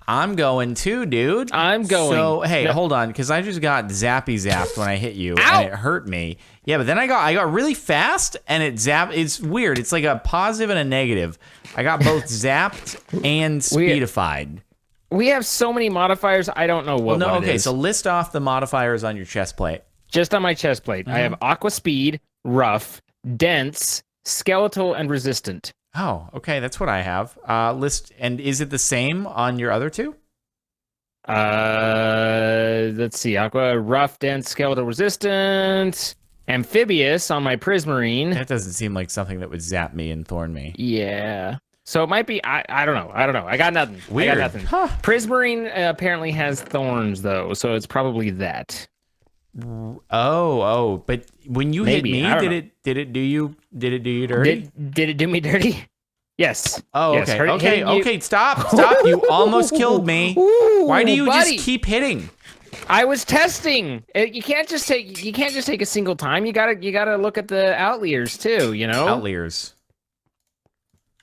I'm going too, dude. I'm going. So, hey, hold on, because I just got zapped when I hit you, Ow! and it hurt me. Yeah, but then I got really fast, and it zapped. It's weird. It's like a positive and a negative. I got both zapped and speedified. We have so many modifiers, I don't know what it is. So list off the modifiers on your chest plate. Just on my chest plate, I have aqua speed, rough, dense, skeletal, and resistant. Oh, okay, that's what I have. List, and is it the same on your other two? Let's see. Aqua, rough, dense, skeletal, resistant, amphibious on my prismarine. That doesn't seem like something that would zap me and thorn me. Yeah. So it might be. I don't know. I got nothing. Weird. I got nothing. Huh. Prismarine apparently has thorns though, so it's probably that. Oh, but when you hit me, did it do you dirty? Did it do me dirty? Yes. Oh, yes. Okay. Okay, stop. You almost killed me. Ooh, Why do you buddy. just keep hitting? I was testing. You can't just take a single time. You gotta look at the outliers too, you know? Outliers.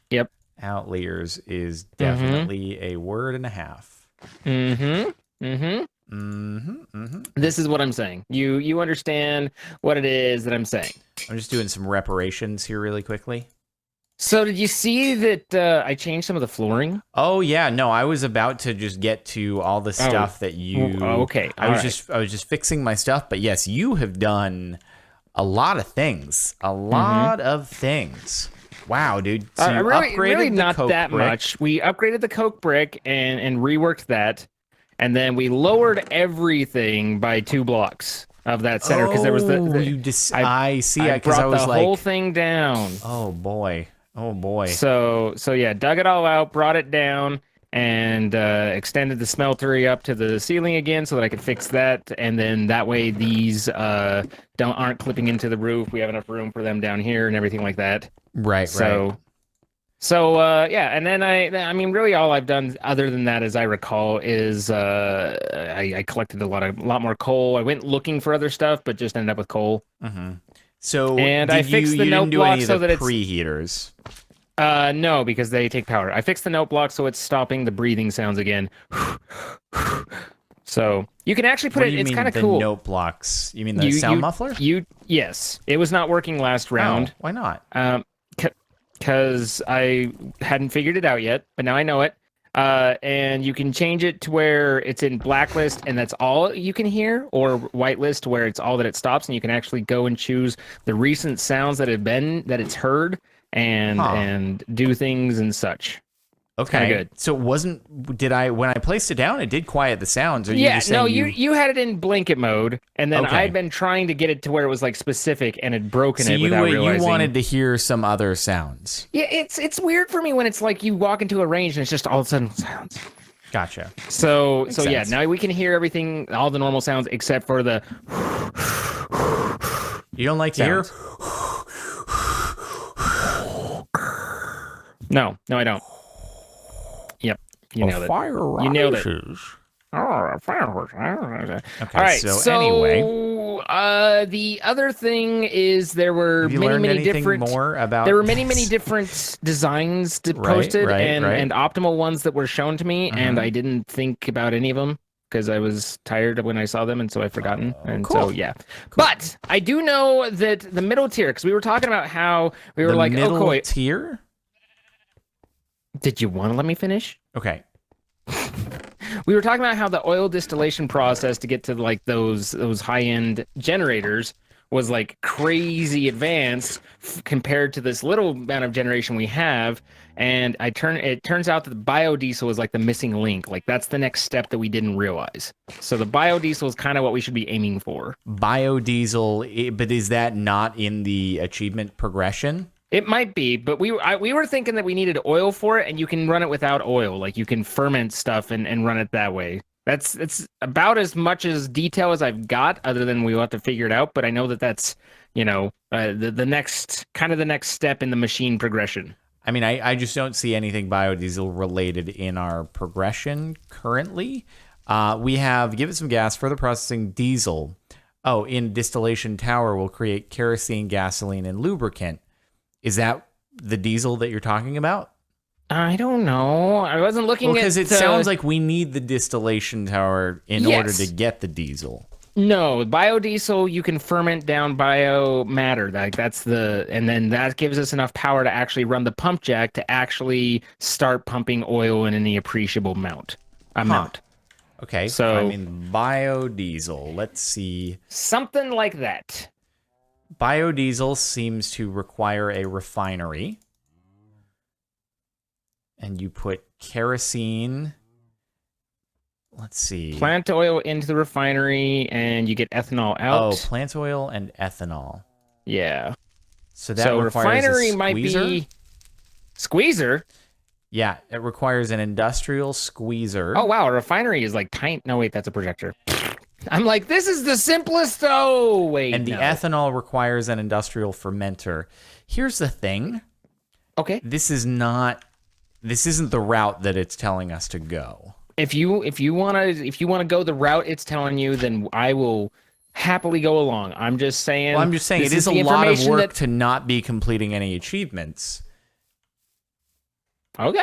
Yep. Outliers is definitely a word and a half. This is what I'm saying. You understand what it is that I'm saying. I'm just doing some reparations here really quickly. So did you see that I changed some of the flooring? Oh yeah, no, I was about to just get to all the stuff that you. Okay, I was just fixing my stuff, but yes, you have done a lot of things. A lot of things. Wow, dude. So you really the not coke that brick. much. We upgraded the coke brick and reworked that, and then we lowered everything by 2 blocks of that center because there was I see. I Because brought I was the like, whole thing down. oh boy. So yeah, dug it all out, brought it down, and extended the smeltery up to the ceiling again so that I could fix that, and then that way these aren't clipping into the roof. We have enough room for them down here and everything like that. Right. So yeah, and then I mean really all I've done other than that, as I recall, is I collected a lot more coal. I went looking for other stuff, but just ended up with coal. So and I fixed the note block so that it's preheaters. No, because they take power. I fixed the note block so it's stopping the breathing sounds again. So you can actually put it. It's kind of cool. Note blocks. You mean the sound muffler? Yes, it was not working last round. Oh, why not? Because I hadn't figured it out yet, but now I know it. And you can change it to where it's in blacklist and that's all you can hear, or whitelist where it's all that it stops, and you can actually go and choose the recent sounds that it's heard and do things and such. Okay. Good. So when I placed it down, it did quiet the sounds? Or you had it in blanket mode, and then Okay. I'd been trying to get it to where it was like specific and had broken it without realizing. You wanted to hear some other sounds. Yeah, it's weird for me when it's like you walk into a range and it's just all of a sudden sounds. Gotcha. So Makes yeah, sense. now we can hear everything, all the normal sounds except for the. You don't like to hear? No, I don't. Yep, you nailed it. You nailed it. Oh, fireworks. Okay, All right. So anyway, the other thing is there were have you many, learned many anything different. more about There were many, many different designs posted and right. optimal ones that were shown to me, and I didn't think about any of them because I was tired when I saw them, and so I've forgotten. And cool. so yeah, but I do know that the middle tier, because we were talking about how we were the like, middle okay, tier. did you want to let me finish? Okay. We were talking about how the oil distillation process to get to like those high-end generators was like crazy advanced compared to this little amount of generation we have, and it turns out that the biodiesel is like the missing link. Like that's the next step that we didn't realize. So the biodiesel is kind of what we should be aiming for. Biodiesel, but is that not in the achievement progression? It might be, but we were thinking that we needed oil for it, and you can run it without oil. Like you can ferment stuff and run it that way. It's about as much as detail as I've got, other than we'll have to figure it out. But I know that that's the next step in the machine progression. I mean, I just don't see anything biodiesel related in our progression currently. We have give it some gas, further processing diesel. Oh, in distillation tower will create kerosene, gasoline, and lubricant. Is that the diesel that you're talking about? I don't know. I wasn't looking at... Because it sounds like we need the distillation tower in order to get the diesel. No, biodiesel, you can ferment down biomatter. And then that gives us enough power to actually run the pump jack to actually start pumping oil in any appreciable amount. Okay, so I mean, biodiesel. Let's see. Something like that. Biodiesel seems to require a refinery. And you put kerosene. Let's see. Plant oil into the refinery, and you get ethanol out. Oh, plant oil and ethanol. Yeah. So that requires refinery a might be... Squeezer? Yeah, it requires an industrial squeezer. Oh, wow. A refinery is like tiny. No, wait, that's a projector. I'm like, this is the simplest, though. Wait, And the ethanol requires an industrial fermenter. Here's the thing. Okay. This isn't the route that it's telling us to go. If you wanna go the route it's telling you, then I will happily go along. I'm just saying. Well, I'm just saying it is a lot of work to not be completing any achievements. Okay.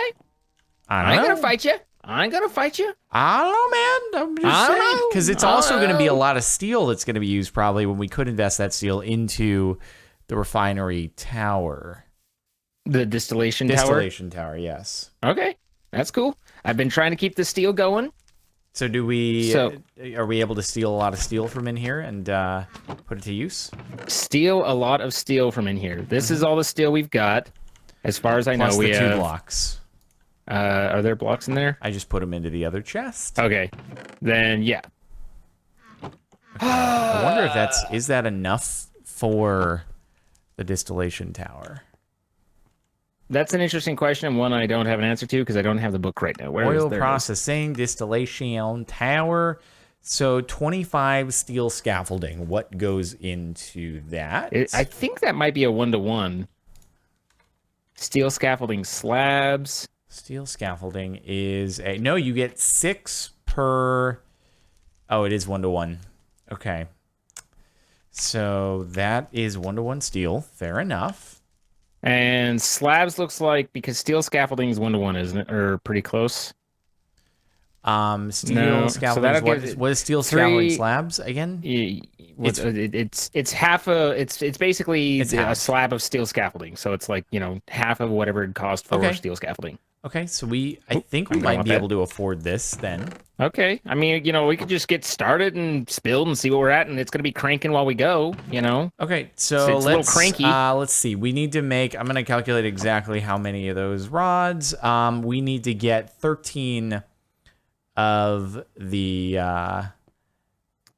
I ain't gonna fight you. I don't know, man. I'm just saying. Because it's also going to be a lot of steel that's going to be used probably when we could invest that steel into the refinery tower. The distillation tower, yes. Okay, that's cool. I've been trying to keep the steel going. So are we able to steal a lot of steel from in here and put it to use? Steal a lot of steel from in here. This is all the steel we've got. As far as I know, we have 2 blocks. Are there blocks in there? I just put them into the other chest. Okay, then yeah. Okay. I wonder if is that enough for the distillation tower? That's an interesting question, and one I don't have an answer to because I don't have the book right now. Oil processing, distillation tower. So 25 steel scaffolding. What goes into that? I think that might be a 1-to-1. Steel scaffolding slabs. Steel scaffolding is no, you get 6 per. Oh, it is 1-to-1. Okay. So that is 1-to-1 steel. Fair enough. And slabs looks like, because steel scaffolding is 1-to-1, isn't it? Or pretty close. Steel scaffolding. So what is steel scaffolding slabs again? It's half it's basically a slab of steel scaffolding. So it's like, half of whatever it cost for steel scaffolding. Okay, so I think we might be able to afford this then. Okay. I mean, we could just get started and build and see what we're at, and it's going to be cranking while we go, Okay, so it's a little cranky. Let's see. We need to make, I'm going to calculate exactly how many of those rods. We need to get 13 of the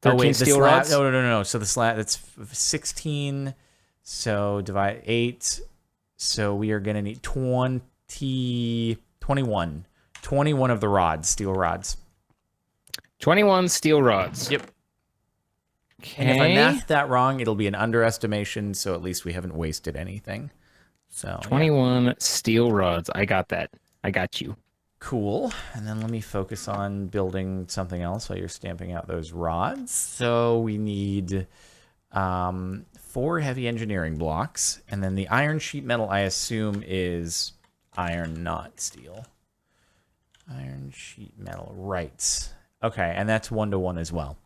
13 steel rods? No. So the slab, that's 16. So divide 8. So we are going to need 21 of the rods, steel rods. 21 steel rods. Yep. Okay. And if I mathed that wrong, it'll be an underestimation, so at least we haven't wasted anything. So 21 steel rods. I got that. I got you. Cool. And then let me focus on building something else while you're stamping out those rods. So we need 4 heavy engineering blocks, and then the iron sheet metal, I assume, is iron, not steel. Iron sheet metal, right. Okay, and that's 1-to-1 as well.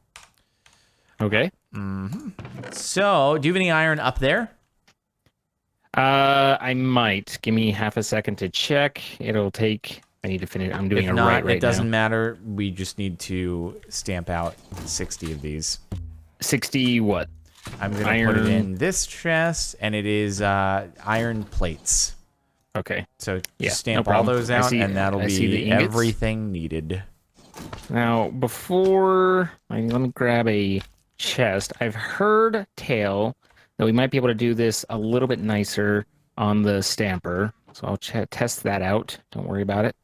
Okay. So, do you have any iron up there? I might. Give me half a second to check. It'll take... I need to finish. I'm doing right now. It doesn't matter. We just need to stamp out 60 of these. 60 what? I'm going to put it in this chest, and it is iron plates. Okay. So just stamp all those out, and that'll be everything needed. Now, let me grab a chest. I've heard tell that we might be able to do this a little bit nicer on the stamper. So I'll test that out. Don't worry about it.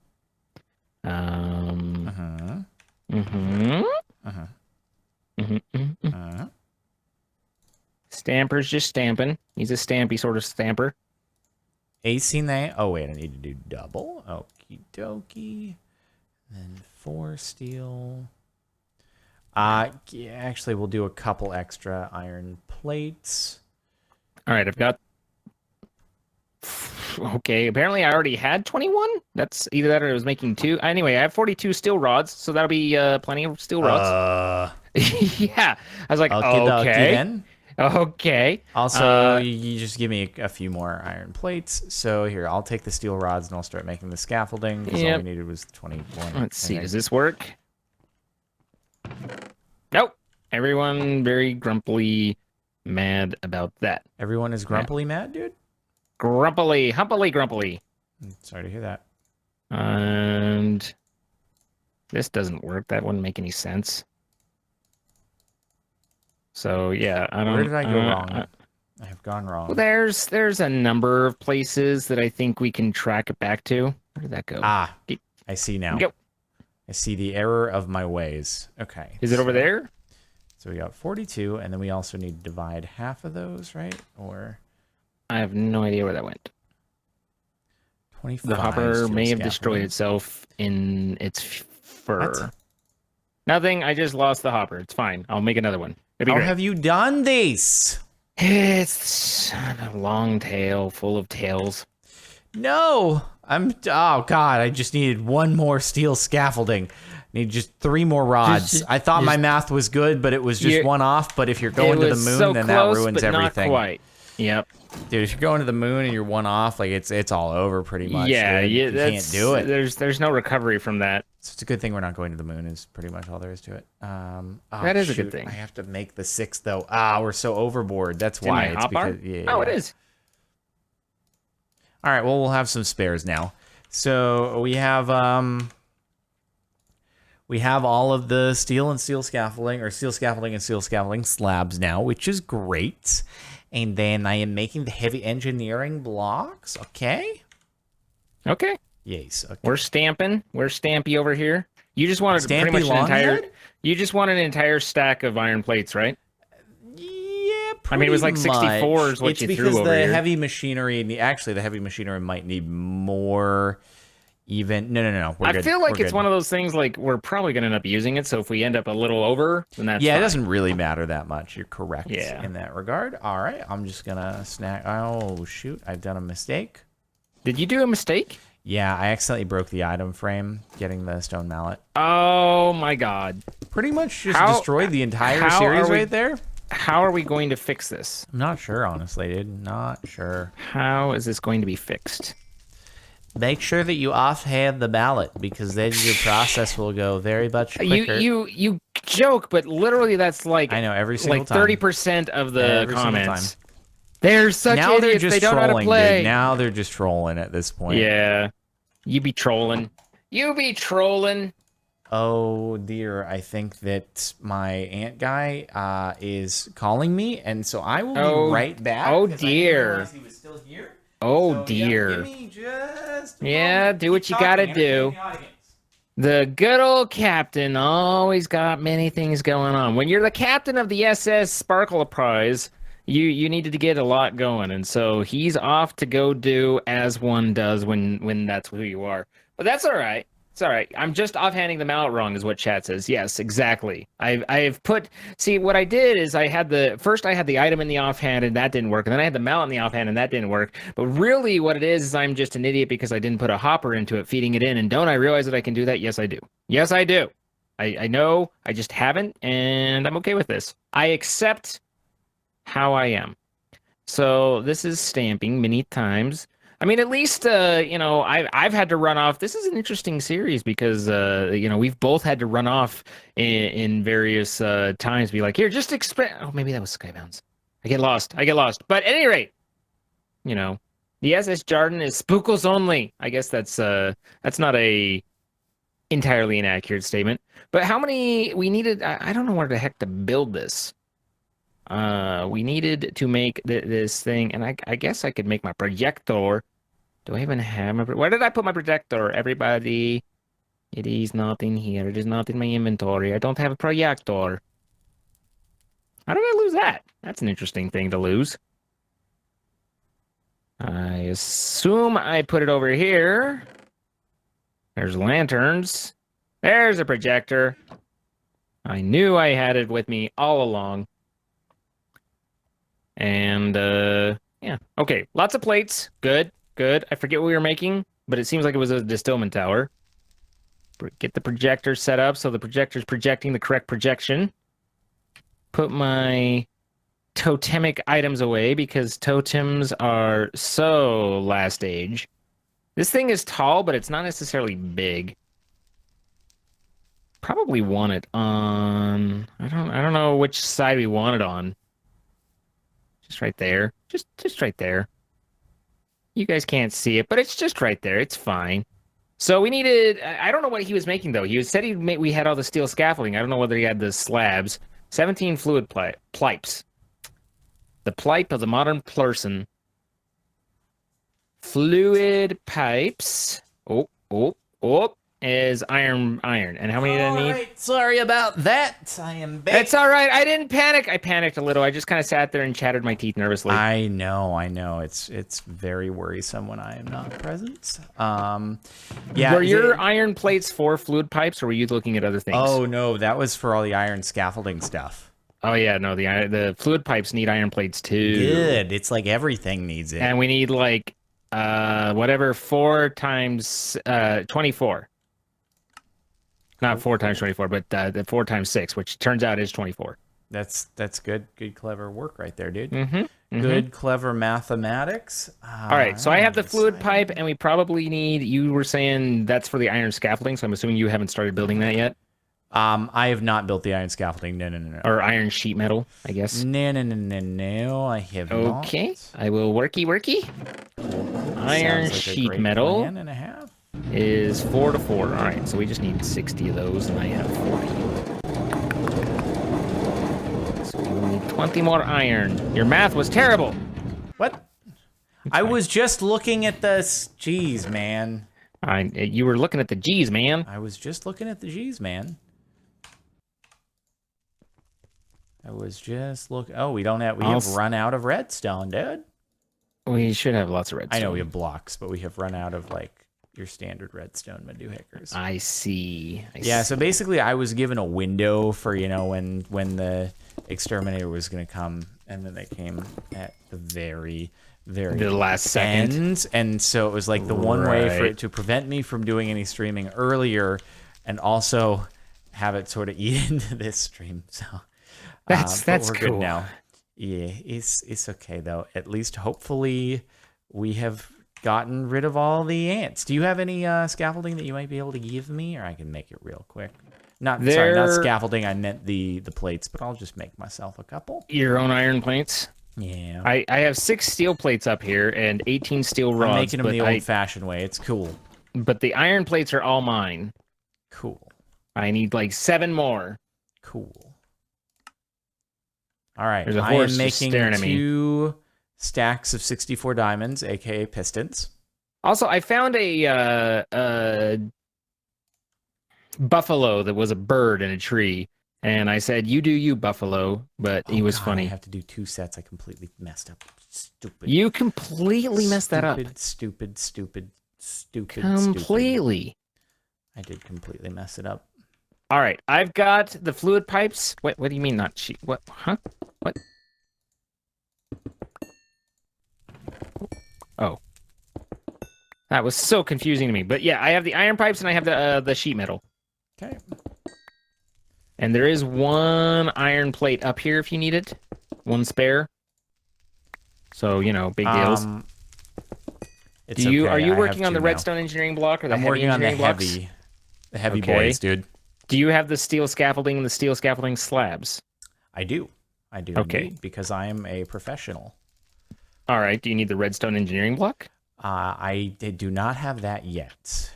Stamper's just stamping. He's a stampy sort of stamper. 18 there. Oh, wait, I need to do double. Okie dokie. Then 4 steel. Yeah, actually, we'll do a couple extra iron plates. All right, I've got Okay, apparently I already had 21. That's either that or I was making 2. Anyway, I have 42 steel rods, so that'll be plenty of steel rods. Uh, Yeah. I was like, Okie dokie okay. then. Okay. Also, you just give me a few more iron plates. So here, I'll take the steel rods and I'll start making the scaffolding because all we needed was 21. Let's see. Does this work? Nope. Everyone very grumpily mad about that. Everyone is grumpily mad, dude? Grumpily, humpily, grumpily. Sorry to hear that. And this doesn't work. That wouldn't make any sense. So yeah, I don't. Where did I go wrong? I have gone wrong. Well, there's a number of places that I think we can track it back to. Where did that go? Ah, I see now. Go. I see the error of my ways. Okay. Is it over there? So we got 42, and then we also need to divide half of those, right? Or I have no idea where that went. 25. The hopper may have scaffolding. destroyed itself in its fur. What? Nothing. I just lost the hopper. It's fine. I'll make another one. It'll be How great. have you done this? It's a long tail full of tails. No, oh god, I just needed one more steel scaffolding. Need just 3 more rods. I thought my math was good, but it was just one off. But if you're going to the moon, so then close, that ruins but everything. Not quite. Yep. Dude, if you're going to the moon and you're one off, like it's all over pretty much. Yeah, dude. yeah, You can't do it. There's no recovery from that. So it's a good thing we're not going to the moon. Is pretty much all there is to it. That is a good thing. I have to make the 6 though. We're so overboard. That's In why. my It's hopper? because yeah. Oh, it is. All right. Well, we'll have some spares now. So we have all of the steel and steel scaffolding, or steel scaffolding and steel scaffolding slabs now, which is great. And then I am making the heavy engineering blocks. Okay. Okay. Yes. Okay. We're stamping. We're Stampy over here. You just wanted pretty Stampy much an entire. Longhead? You just wanted an entire stack of iron plates, right? Yeah, I mean, it was like pretty 64 much. is what it's you threw because over the here. heavy machinery, actually, the heavy machinery might need more. Even no. We're I good. feel like We're it's good. one of those things like we're probably going to end up using it. So if we end up a little over, then that's Yeah, fine. it doesn't really matter that much. You're correct Yeah. in that regard. All right, I'm just gonna snack. Oh shoot, I've done a mistake. Did you do a mistake? Yeah, I accidentally broke the item frame getting the stone mallet. Oh my god. Pretty much just How- destroyed the entire how series are we- right there. How are we going to fix this? I'm not sure, honestly, dude. Not sure. How is this going to be fixed? Make sure that you offhand the mallet because then your process will go very much quicker. You joke, but literally that's like I know every single like time. 30% of the Every single comments. They're such Now they're idiots. just They don't know how to trolling, play. dude. Now they're just trolling at this point. Yeah. You be trolling. You be trolling. Oh dear, I think that my ant guy is calling me, and so I will be right back. Oh 'cause I didn't dear. realize he was still here. Oh So, dear. Yeah, give me just a Yeah, moment. do what Keep you talking. gotta Everything do. in the audience. The good old captain always got many things going on. When you're the captain of the SS CaptainSparklez, you needed to get a lot going, and so he's off to go do as one does when that's who you are. But that's all right. It's all right. I'm just offhanding them out wrong, is what chat says. Yes, exactly. I've put. See, what I did is I had the item in the offhand and that didn't work, and then I had the mallet in the offhand and that didn't work. But really, what it is I'm just an idiot because I didn't put a hopper into it, feeding it in. And don't I realize that I can do that? Yes, I do. Yes, I do. I know. I just haven't, and I'm okay with this. I accept how I am. So this is stamping many times. I mean, at least I've had to run off. This is an interesting series because we've both had to run off in various times. Be like, here, just expand. Oh, maybe that was Skybounds. I get lost. But at any rate, the SS Jarden is spookles only. I guess that's not a entirely inaccurate statement. But how many we needed? I don't know where the heck to build this. We needed to make this thing, and I guess I could make my projector. Do I even have my... Where did I put my projector, everybody? It is not in here. It is not in my inventory. I don't have a projector. How did I lose that? That's an interesting thing to lose. I assume I put it over here. There's lanterns. There's a projector. I knew I had it with me all along. And, yeah. Okay, lots of plates. Good. Good. I forget what we were making, but it seems like it was a distillment tower. Get the projector set up so the projector's projecting the correct projection. Put my totemic items away because totems are so last age. This thing is tall, but it's not necessarily big. Probably want it on... I don't know which side we want it on. Just right there. Just right there. You guys can't see it, but it's just right there. It's fine. So we needed... I don't know what he was making, though. He said we had all the steel scaffolding. I don't know whether he had the slabs. 17 fluid pipes. The plipe of the modern person. Fluid pipes. Oh. Is iron. And how many did I need? Right, sorry about that. I am back. It's all right. I didn't panic. I panicked a little. I just kind of sat there and chattered my teeth nervously. I know. It's very worrisome when I am not present. Yeah. Were your iron plates for fluid pipes, or were you looking at other things? Oh no, that was for all the iron scaffolding stuff. Oh yeah, no. The fluid pipes need iron plates too. Good. It's like everything needs it. And we need like whatever 4 times 24. Not 4 times 24, but the 4 times 6, which turns out is 24. That's good. Good, clever work right there, dude. Mm-hmm. Good, clever mathematics. All right, so I have the fluid pipe, and we probably need... You were saying that's for the iron scaffolding, so I'm assuming you haven't started building that yet? I have not built the iron scaffolding. No. Or iron sheet metal, I guess. No. I have not. Okay, I will worky. Iron Sounds like sheet metal plan and a half. is 4 to 4. All right, so we just need 60 of those, and I have 40. So we will need 20 more iron. Your math was terrible. What? I was just looking at the... Jeez, man. You were looking at the G's, man. I was just looking at the G's, man. I was just looking... Oh, we have run out of redstone, dude. We should have lots of redstone. I know we have blocks, but we have run out of, like, your standard redstone Maduhickers. I see. So basically I was given a window for, when the exterminator was going to come, and then they came at the very the last second. And so it was like the one way for it to prevent me from doing any streaming earlier and also have it sort of eat into this stream. So that's we're cool. Good now. Yeah, it's okay though. At least hopefully we have gotten rid of all the ants. Do you have any scaffolding that you might be able to give me, or I can make it real quick? Sorry, not scaffolding. I meant the plates, but I'll just make myself a couple. Your own iron plates? Yeah. I have 6 steel plates up here and 18 steel rods. I'm making them the old-fashioned way. It's cool. But the iron plates are all mine. Cool. I need like 7 more. Cool. All right. There's a I horse am making staring at me. 2 stacks of 64 diamonds, aka pistons. Also, I found a buffalo that was a bird in a tree. And I said, "You do you, buffalo," but he was funny. I have to do 2 sets. I completely messed up. Stupid. You completely messed that up. Stupid. Completely. I did completely mess it up. All right, I've got the fluid pipes. What do you mean not sheet? What? Huh? What? Oh. That was so confusing to me. But yeah, I have the iron pipes and I have the sheet metal. Okay. And there is 1 iron plate up here if you need it. 1 spare. So, big deals. Are you working on the redstone engineering block or the heavy engineering blocks? The heavy boys, dude. Do you have the steel scaffolding and the steel scaffolding slabs? I do. Okay. Indeed, because I am a professional. All right. Do you need the redstone engineering block? I do not have that yet.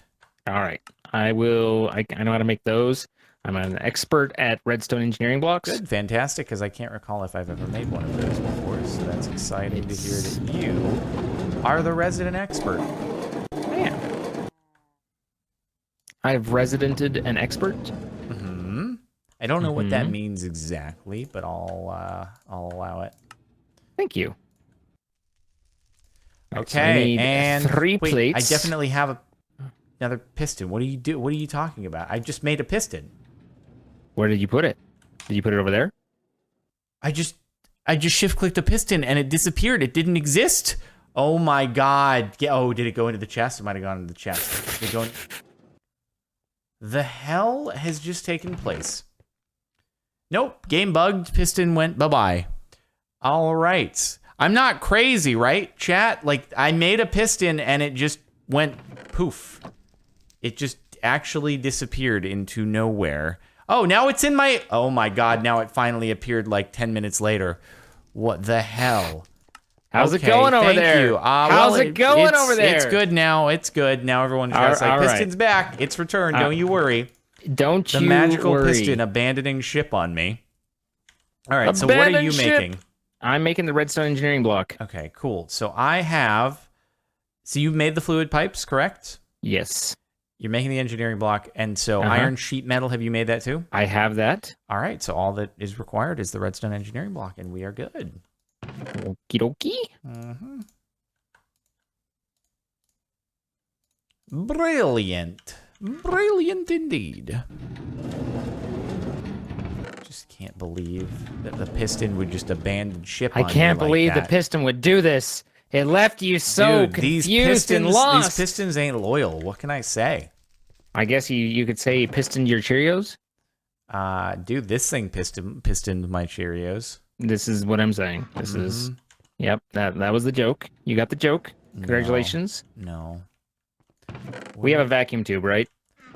All right. I know how to make those. I'm an expert at redstone engineering blocks. Good, fantastic, because I can't recall if I've ever made one of those before, so that's exciting to hear that you are the resident expert. Yeah. I've residented an expert. Mm-hmm. I don't know what that means exactly, but I'll allow it. Thank you. Okay, so and 3 plates. I definitely have another piston. What do you do? What are you talking about? I just made a piston. Where did you put it? Did you put it over there? I just shift clicked a piston and it disappeared. It didn't exist. Oh my god. Oh, did it go into the chest? It might have gone into the chest. Did it go in... The hell has just taken place? Nope. Game bugged. Piston went bye-bye. All right. I'm not crazy, right, chat? Like, I made a piston and it just went poof. It just actually disappeared into nowhere. Oh, now it's in my... Oh my god, now it finally appeared like 10 minutes later. What the hell? How's it going over there? How's it going over there? It's good now. It's good. Now everyone's just like, Piston's back. It's returned. Don't you worry. Don't you worry. The magical piston abandoning ship on me. All right, so what are you making? I'm making the redstone engineering block. Okay, cool. So I have... So you've made the fluid pipes, correct? Yes. You're making the engineering block, and so iron sheet metal, have you made that too? I have that. All right, so all that is required is the redstone engineering block, and we are good. Okie dokie. Mm-hmm. Brilliant. Brilliant indeed. Just can't believe that the piston would just abandon ship on I can't me believe like the piston would do this. It left you so confused and lost. These pistons ain't loyal. What can I say? I guess you could say pistoned your Cheerios? Dude, this thing pistoned my Cheerios. This is what I'm saying. This is... Yep, that was the joke. You got the joke. Congratulations. No. We have a vacuum tube, right?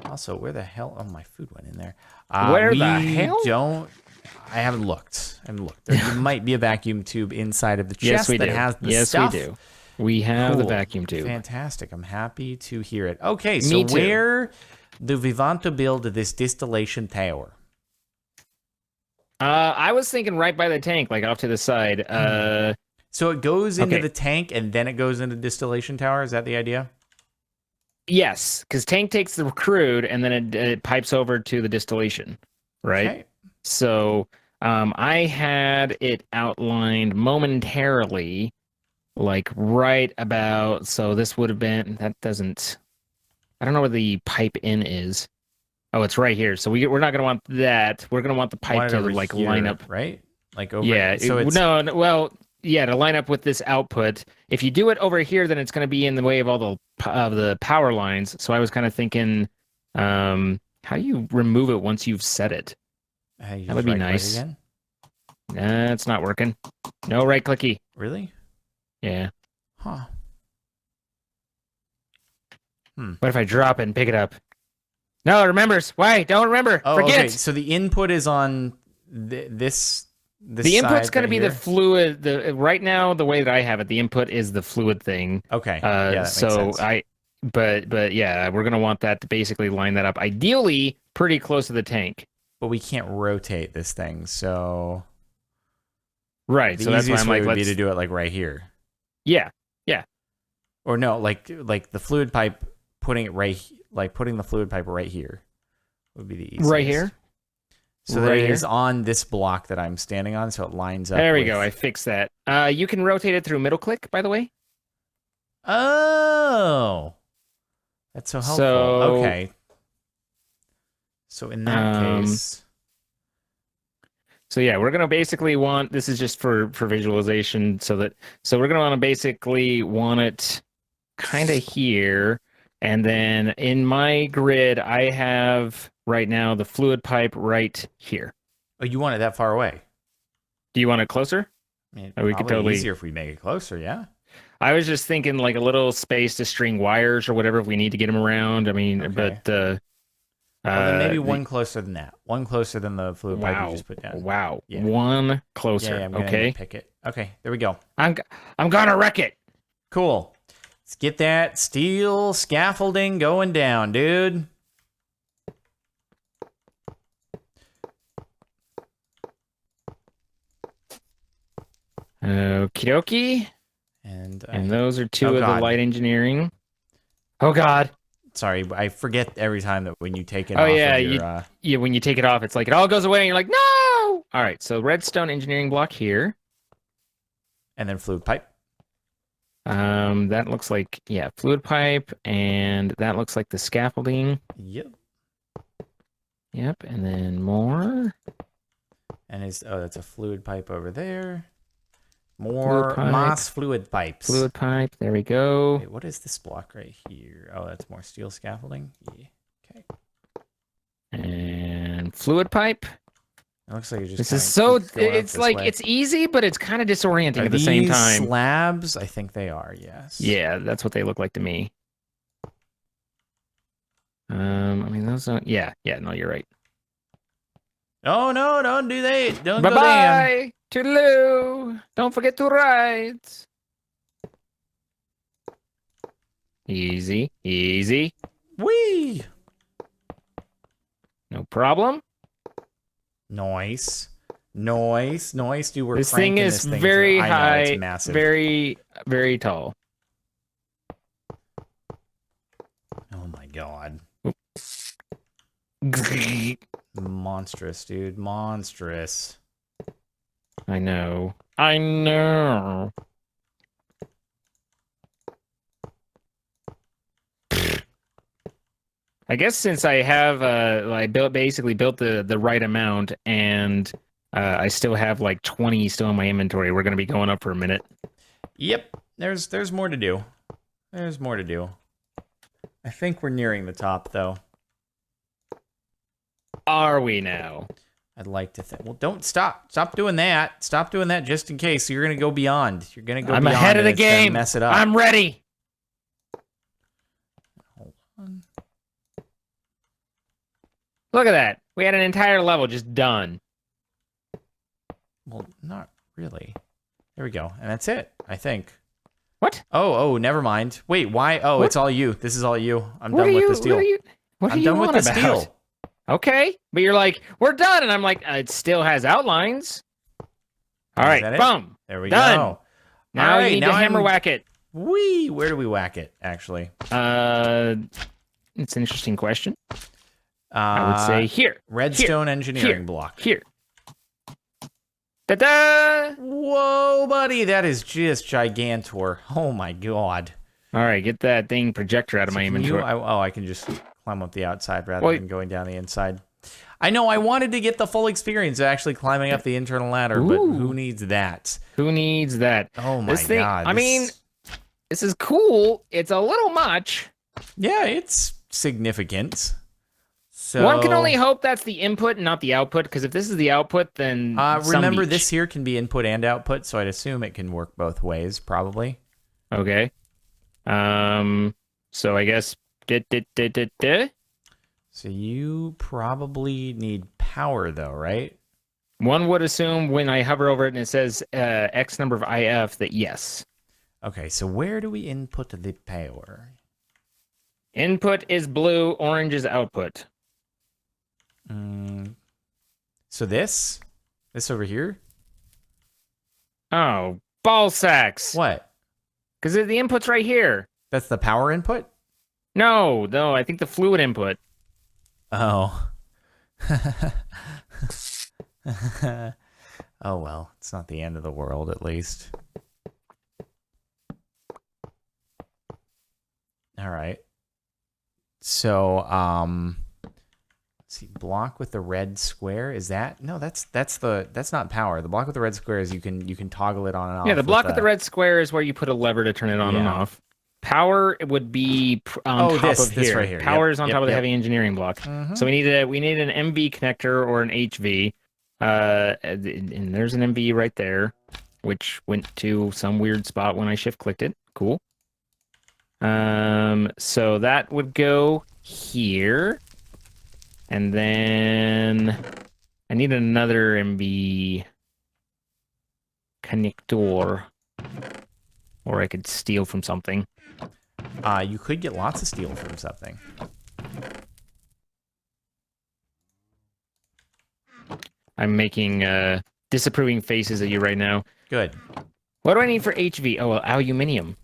Also, where the hell... Oh, my food went in there. Where the hell? I haven't looked. There might be a vacuum tube inside of the chest that has the stuff. Yes, we do. We have the vacuum tube. Fantastic. I'm happy to hear it. Okay, so where do we want to build this distillation tower? I was thinking right by the tank, like off to the side. So it goes into the tank and then it goes into distillation tower? Is that the idea? Yes, because tank takes the crude and then it pipes over to the distillation, right? Okay. So I had it outlined momentarily, like right about, so this would have been, I don't know where the pipe in is. Oh, it's right here. So we're not going to want that. We're going to want the pipe to like here, line up. Right? Like over yeah. So it's... Well, yeah, to line up with this output. If you do it over here, then it's going to be in the way of all the power lines. So I was kind of thinking, how do you remove it once you've set it? That would be nice. Nah, it's not working. No right clicky. Really? Yeah. Huh. What if I drop it and pick it up? No, it remembers. Why? Don't remember. Oh, forget. Okay. So the input is on this the input's going to be here? the fluid. Right now, the way that I have it, the input is the fluid thing. Okay. Yeah, that so makes sense. but yeah, we're going to want that to basically line that up. Ideally, pretty close to the tank. But we can't rotate this thing, so... Right, the so that's why I'm like, would be to do it like right here. Yeah. Or no, like the fluid pipe, putting the fluid pipe right here would be the easiest. Right here? So that it is on this block that I'm standing on, so it lines up. There we go, I fixed that. You can rotate it through middle click, by the way. Oh! That's so helpful. Okay. So in that case... So yeah, we're gonna basically want, this is just for visualization, so we're gonna want to basically want it kind of here, and then in my grid, I have right now the fluid pipe right here. Oh, you want it that far away? Do you want it closer? I mean, we could totally easier if we make it closer. Yeah. I was just thinking like a little space to string wires or whatever if we need to get them around. I mean, okay. But well, then maybe one closer than that. One closer than the fluid pipe you just put down. Wow. Yeah. One closer. Yeah, I'm gonna pick it. Okay, there we go. I'm gonna wreck it. Cool. Let's get that steel scaffolding going down, dude. Okie dokie. And those are two of the light engineering. Oh God. Sorry, I forget every time that when you take it off. Oh yeah, your, when you take it off, it's like it all goes away, and you're like, no. All right, so redstone engineering block here, and then fluid pipe. That looks like fluid pipe, and that looks like the scaffolding. Yep. Yep, and then more. And that's a fluid pipe over there. More moss fluid pipes. Fluid pipe. There we go. Wait, what is this block right here? Oh, that's more steel scaffolding. Yeah. Okay. And fluid pipe. It looks like it just. This is so. It's like it's easy, but it's kind of disorienting at the same time. Slabs? I think they are. Yes. Yeah, that's what they look like to me. I mean, those are. Yeah. No, you're right. Oh no! Don't do that. Don't bye go down. Bye. Toodaloo. Don't forget to write. Easy. Whee! No problem. Nice. Dude, we're this cranking thing is this thing very to, high, I know, it's massive. very tall. Oh my god. Monstrous, dude. Monstrous. I know. I guess since I have basically built the right amount, and I still have like 20 still in my inventory, we're gonna be going up for a minute. Yep. There's more to do. There's more to do. I think we're nearing the top though. Are we now? I'd like to think. Well, don't stop. Stop doing that. Stop doing that just in case. You're gonna go beyond. You're gonna go. I'm beyond ahead of the game. Mess it up. I'm ready. Hold on. Look at that. We had an entire level just done. Well, not really. There we go. And that's it, I think. What? Oh, never mind. Wait, why? Oh, what? It's all you. This is all you. I'm done with the steel. I'm done with the steel. Okay, but you're like, we're done, and I'm like, it still has outlines. All right, boom. There we done. go. Now you need to hammer whack it. Whee! Where do we whack it, actually? It's an interesting question. I would say here. Redstone engineering block. Here. Ta-da! Whoa, buddy, that is just gigantor. Oh my god. All right, get that thing projector out of my inventory. I can just climb up the outside rather than going down the inside. I know, I wanted to get the full experience of actually climbing up the internal ladder, but who needs that? Who needs that? Oh my god. I mean, this is cool. It's a little much. Yeah, it's significant. So one can only hope that's the input and not the output, because if this is the output, then remember this here can be input and output, so I'd assume it can work both ways, probably. Okay. So I guess So you probably need power though, right? One would assume when I hover over it and it says X number of IF that yes. Okay, so where do we input the power? Input is blue, orange is output. So this over here? Oh, ball sacks. What? Because the input's right here. That's the power input? No, I think the fluid input. Oh. Oh well, it's not the end of the world at least. All right. So, let's see, block with the red square, is that? No, that's not power. The block with the red square is you can toggle it on and off. Yeah, the block with the red square is where you put a lever to turn it on and off. Power would be on top of here. Right here. Power is on top of the heavy engineering block. So we need an MV connector or an HV. And there's an MV right there, which went to some weird spot when I shift clicked it. Cool. So that would go here. And then I need another MV connector. Or I could steal from something. You could get lots of steel from something. I'm making disapproving faces at you right now. Good. What do I need for HV? Oh, well, aluminium.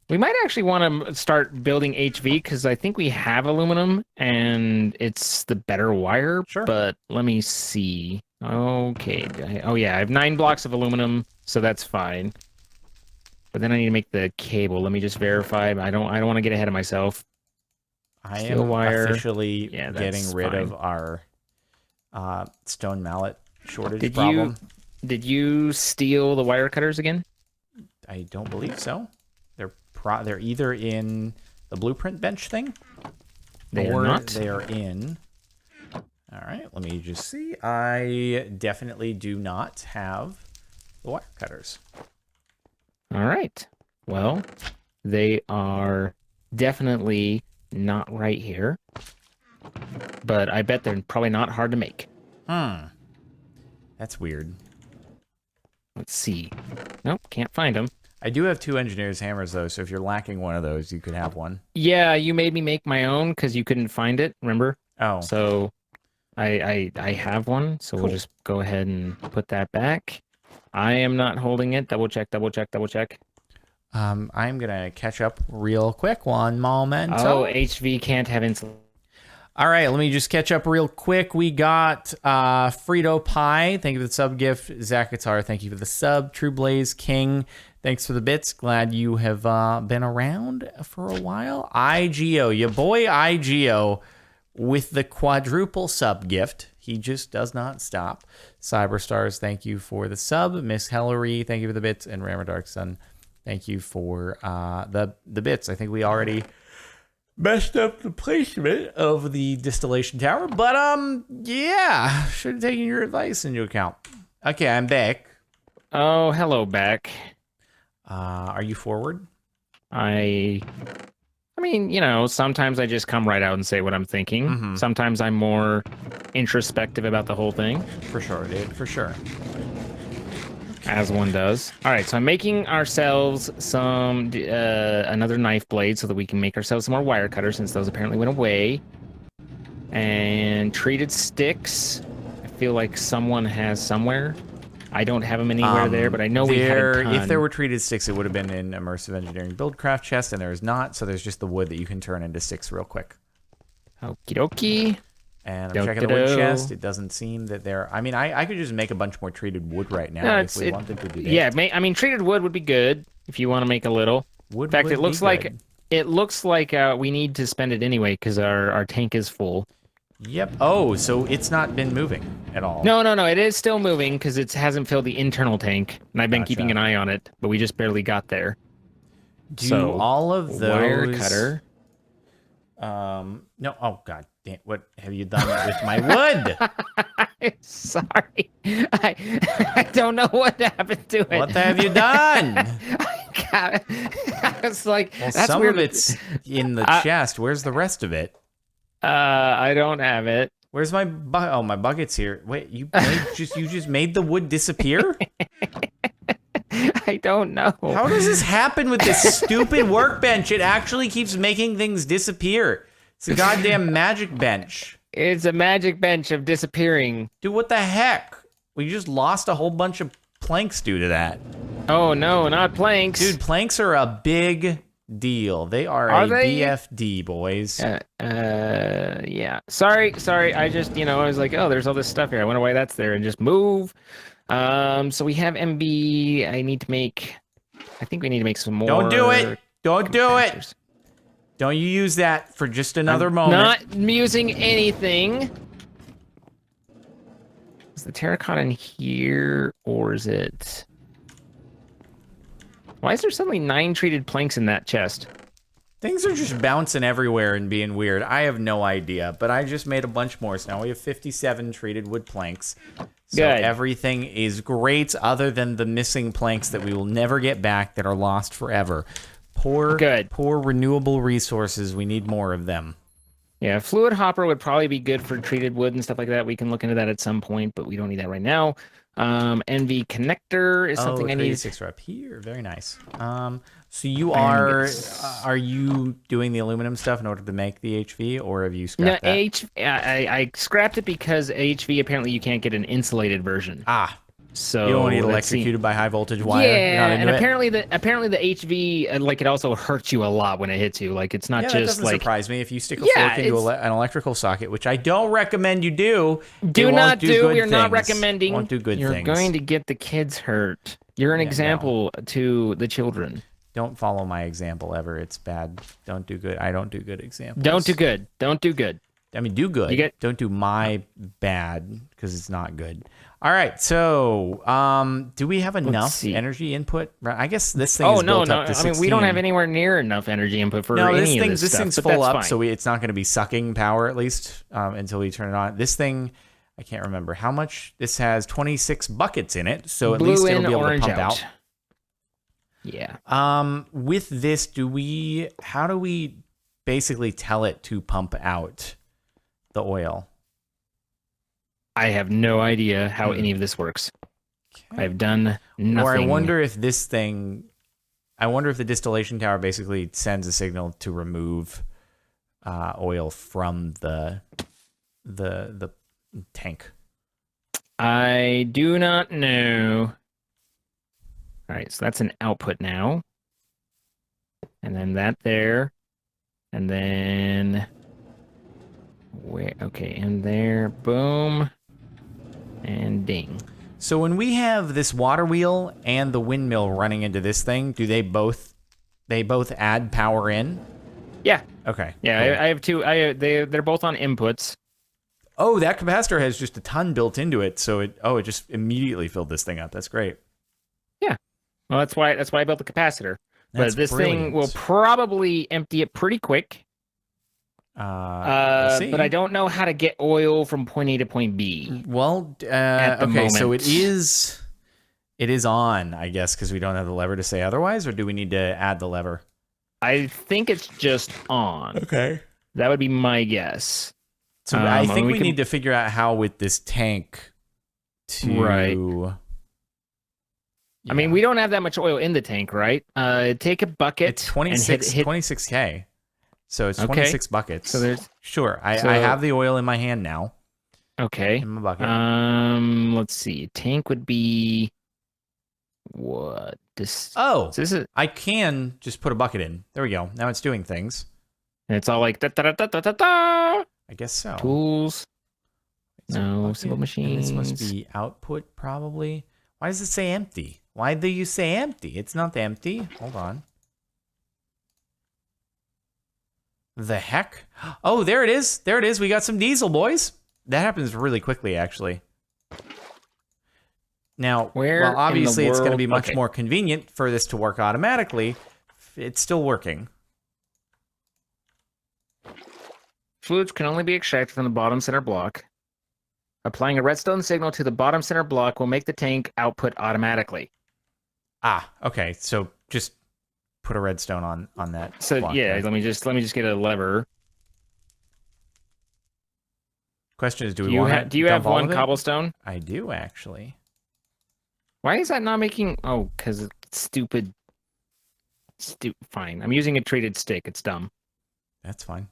We might actually want to start building HV because I think we have aluminum and it's the better wire. Sure. But let me see. Okay. Oh, yeah. I have 9 blocks of aluminum, so that's fine. But then I need to make the cable. Let me just verify. I don't want to get ahead of myself. I am officially getting rid fine. of our stone mallet shortage problem. Did you steal the wire cutters again? I don't believe so. They're either in the blueprint bench thing, They are or not. they are in. All right, let me just see. I definitely do not have the wire cutters. All right. Well, they are definitely not right here. But I bet they're probably not hard to make. That's weird. Let's see. Nope, can't find them. I do have 2 engineer's hammers, though, so if you're lacking one of those, you could have one. Yeah, you made me make my own because you couldn't find it, remember? Oh. So I have one, so Cool. we'll just go ahead and put that back. I am not holding it. Double check, double check, double check. I'm going to catch up real quick. One moment. Oh, HV can't have insulin. All right, let me just catch up real quick. We got Frito Pie. Thank you for the sub gift. Zach Guitar, thank you for the sub. True Blaze King, thanks for the bits. Glad you have been around for a while. IGO, your boy IGO with the quadruple sub gift. He just does not stop. Cyberstars, thank you for the sub. Miss Hillary, thank you for the bits. And Rammer Dark Sun, thank you for the bits. I think we already messed up the placement of the distillation tower, but yeah, should have taken your advice into account. Okay, I'm back. Oh, hello, back. Are you forward? I mean, you know, sometimes I just come right out and say what I'm thinking. Mhm. Sometimes I'm more introspective about the whole thing, For sure, dude, for sure. as one does. All right, so I'm making ourselves some another knife blade so that we can make ourselves some more wire cutters, since those apparently went away. And treated sticks. I feel like someone has somewhere. I don't have them anywhere there, but I know we had a ton. If there were treated sticks, it would have been in immersive engineering buildcraft chest, and there's not, so there's just the wood that you can turn into sticks real quick. Okie dokie. And I'm checking the wood chest. It doesn't seem that there. I mean, I could just make a bunch more treated wood right now if we wanted to do that. Yeah, I mean, treated wood would be good if you want to make a little. Wood In fact, would it looks be like good. we need to spend it anyway because our tank is full. Yep. Oh, so it's not been moving at all. No. It is still moving because it hasn't filled the internal tank, and I've been keeping an eye on it, but we just barely got there. Do all of those wire cutter? No. Oh God. Damn, what have you done with my wood? Sorry, I don't know what happened to it. What have you done? I was like, Well, that's some weird. of it's in the chest. Where's the rest of it? I don't have it. Where's my oh, my bucket's here. Wait, you just made the wood disappear? I don't know. How does this happen with this stupid workbench? It actually keeps making things disappear. It's a goddamn magic bench. It's a magic bench of disappearing. Dude, what the heck? We just lost a whole bunch of planks due to that. Oh no, not planks. Dude, planks are a big deal. They are a BFD, boys. Yeah. Sorry. I just, I was like, oh, there's all this stuff here. I wonder why that's there, and just move. So we have MB. I think we need to make some more. Don't do it. Don't do it. Don't you use that for just another moment. Not using anything. Is the terracotta in here, or is it? Why is there suddenly 9 treated planks in that chest? Things are just bouncing everywhere and being weird. I have no idea, but I just made a bunch more. So now we have 57 treated wood planks. So Good. Everything is great other than the missing planks that we will never get back that are lost forever. Poor renewable resources. We need more of them. Yeah, fluid hopper would probably be good for treated wood and stuff like that. We can look into that at some point, but we don't need that right now. NV connector is something I need. 6 rep here. Very nice. So you are you doing the aluminum stuff in order to make the HV, or have you scrapped that? I scrapped it because HV apparently you can't get an insulated version. So you don't want to get electrocuted by high voltage wire. Yeah, and apparently the HV like it also hurts you a lot when it hits you. Like it's not that just doesn't like surprise me if you stick a fork into an electrical socket, which I don't recommend you do. Do not do. We're not recommending. Won't do good things. You're going to get the kids hurt. You're an example to the children. Don't follow my example ever. It's bad. Don't do good. I don't do good examples. Don't do good. Don't do good. I mean, do good. Don't do my bad because it's not good. All right. So, do we have enough energy input? I guess this thing is built up to 16. I mean, we don't have anywhere near enough energy input for any of this stuff. This thing's full up, so it's not going to be sucking power at least until we turn it on. This thing, I can't remember how much. This has 26 buckets in it, so at least it'll be able to pump out. Yeah. With this, how do we basically tell it to pump out the oil? I have no idea how any of this works. Okay. I've done nothing. Or I wonder if the distillation tower basically sends a signal to remove oil from the tank. I do not know. All right, so that's an output now. And then that there. And then okay, and there, boom. And ding. So when we have this water wheel and the windmill running into this thing, do they both add power in? Yeah. Okay. Yeah, cool. I have two. They're both on inputs. Oh, that capacitor has just a ton built into it, so it just immediately filled this thing up. That's great. Yeah. Well, that's why I built the capacitor. But this thing will probably empty it pretty quick. We'll see. But I don't know how to get oil from point A to point B. Well, okay, so it is on, I guess, because we don't have the lever to say otherwise, or do we need to add the lever? I think it's just on. Okay. That would be my guess. So I think we need to figure out how with this tank to... Right. Yeah. I mean, we don't have that much oil in the tank, right? Take a bucket. It's 26K. So it's 26 buckets. So there's I have the oil in my hand now. Okay. In my bucket. Let's see. Tank would be what? I can just put a bucket in. There we go. Now it's doing things. And it's all like da da da da da da. I guess so. Tools. No, simple machines. And this must be output probably. Why does it say empty? Why do you say empty? It's not empty. Hold on. The heck? Oh, there it is. There it is. We got some diesel, boys. That happens really quickly, actually. Now, well, obviously it's going to be much more convenient for this to work automatically. It's still working. Fluids can only be extracted from the bottom center block. Applying a redstone signal to the bottom center block will make the tank output automatically. Ah, okay. So just put a redstone on that. So block, yeah, right? let me just get a lever. Question is, do you have one cobblestone? I do actually. Why is that not making? Oh, because it's stupid. Fine. I'm using a treated stick. It's dumb. That's fine.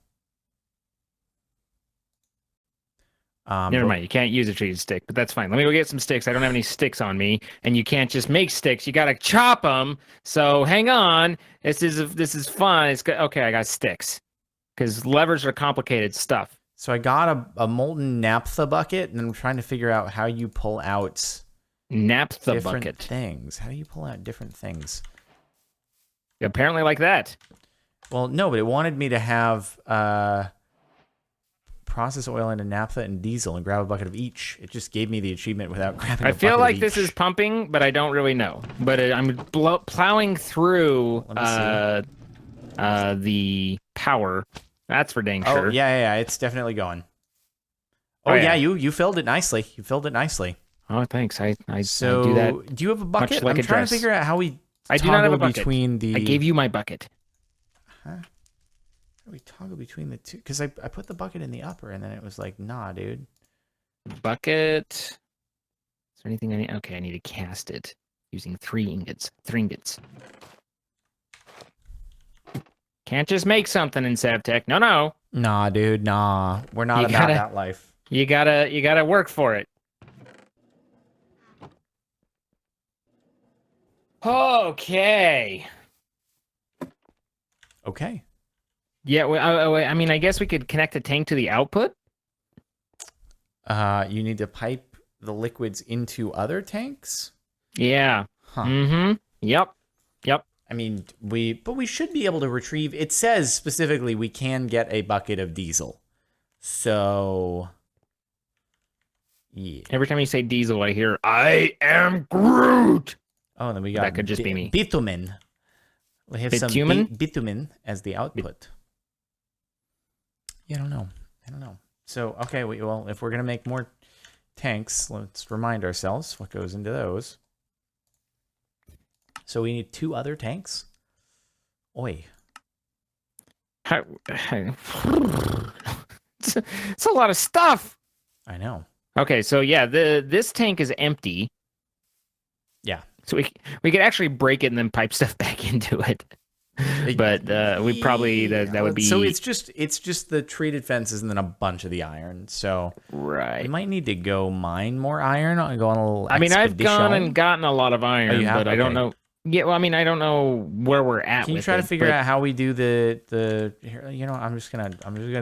Never mind. You can't use a treated stick, but that's fine. Let me go get some sticks. I don't have any sticks on me, and you can't just make sticks. You gotta chop them. So hang on. This is fun. It's good. Okay, I got sticks because levers are complicated stuff. So I got a molten naphtha bucket, and I'm trying to figure out how you pull out naphtha different bucket things. How do you pull out different things? Apparently like that. Well, no, but it wanted me to have process oil into naphtha and diesel and grab a bucket of each. It just gave me the achievement without grabbing a bucket of each. I feel like this is pumping, but I don't really know. But I'm plowing through the power. That's for dang sure. Oh, yeah, it's definitely going. Oh, yeah, you filled it nicely. You filled it nicely. Oh, thanks. I do that. Do you have a bucket? Like I'm trying to figure out how we I do not have a bucket. Between the... I gave you my bucket. Huh? How do we toggle between the two? Because I put the bucket in the upper, and then it was like, nah, dude. Bucket. Is there anything I need? Okay, I need to cast it using 3 ingots. 3 ingots. Can't just make something in SevTech. No. Nah, dude, nah. We're not about that life. You gotta work for it. Okay. Yeah, I mean, I guess we could connect the tank to the output. You need to pipe the liquids into other tanks? Yeah. Huh. Mm-hmm. Yep. I mean, we should be able to retrieve. It says specifically we can get a bucket of diesel. So, yeah. Every time you say diesel, I hear, I am Groot. Oh, and then we got That could just be me. bitumen. We have Bitumen? some bitumen as the output. Yeah, I don't know. So, okay, well, if we're going to make more tanks, let's remind ourselves what goes into those. So we need 2 other tanks. Oi. It's a lot of stuff. I know. Okay, so yeah, this tank is empty. Yeah. So we could actually break it and then pipe stuff back into it. But we probably that would be. So it's just the treated fences and then a bunch of the iron. So right. we might need to go mine more iron. Go on a little. I mean, I've expedition. gone and gotten a lot of iron, you have? but I don't know. Yeah, well, I mean, I don't know where we're at. Can you with try it, to figure out how we do the? Here, you know, I'm just gonna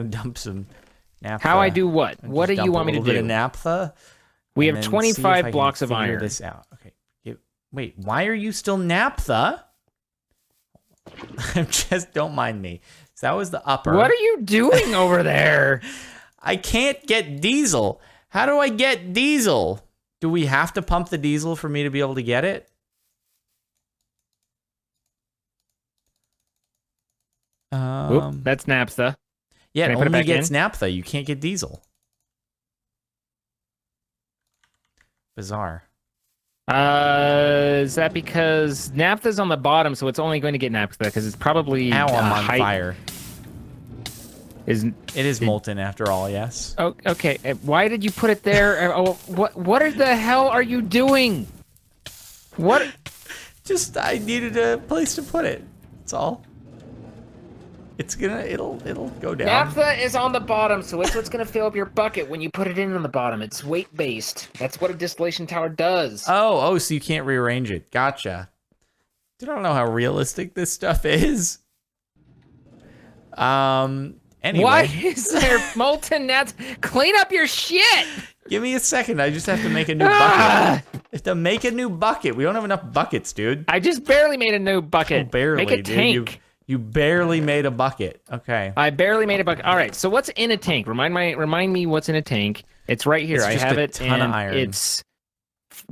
dump some naphtha. How I do what? What do you want me to do? A naphtha. We have 25 blocks of iron. This out. Okay. Wait, why are you still naphtha? Just don't mind me. So that was the upper. What are you doing over there? I can't get diesel. How do I get diesel? Do we have to pump the diesel for me to be able to get it? That's naphtha. Yeah, Can it I put it only back gets in? naphtha. You can't get diesel. Bizarre. Is that because naphtha's on the bottom, so it's only going to get naphtha because it's probably Ow, I'm on fire. It is molten after all, yes. Oh, okay. Why did you put it there? What the hell are you doing? What? Just I needed a place to put it. That's all. It'll go down. Naphtha is on the bottom, so it's what's gonna fill up your bucket when you put it in on the bottom. It's weight based. That's what a distillation tower does. Oh, so you can't rearrange it. Gotcha. Dude, I don't know how realistic this stuff is. Anyway. Why is there molten naphtha? Clean up your shit. Give me a second. I just have to make a new bucket. I have to make a new bucket. We don't have enough buckets, dude. I just barely made a new bucket. Oh, barely, make a tank. You barely made a bucket. Okay. I barely made a bucket. All right. So what's in a tank? Remind me what's in a tank. It's right here. I have it. Ton of iron. It's.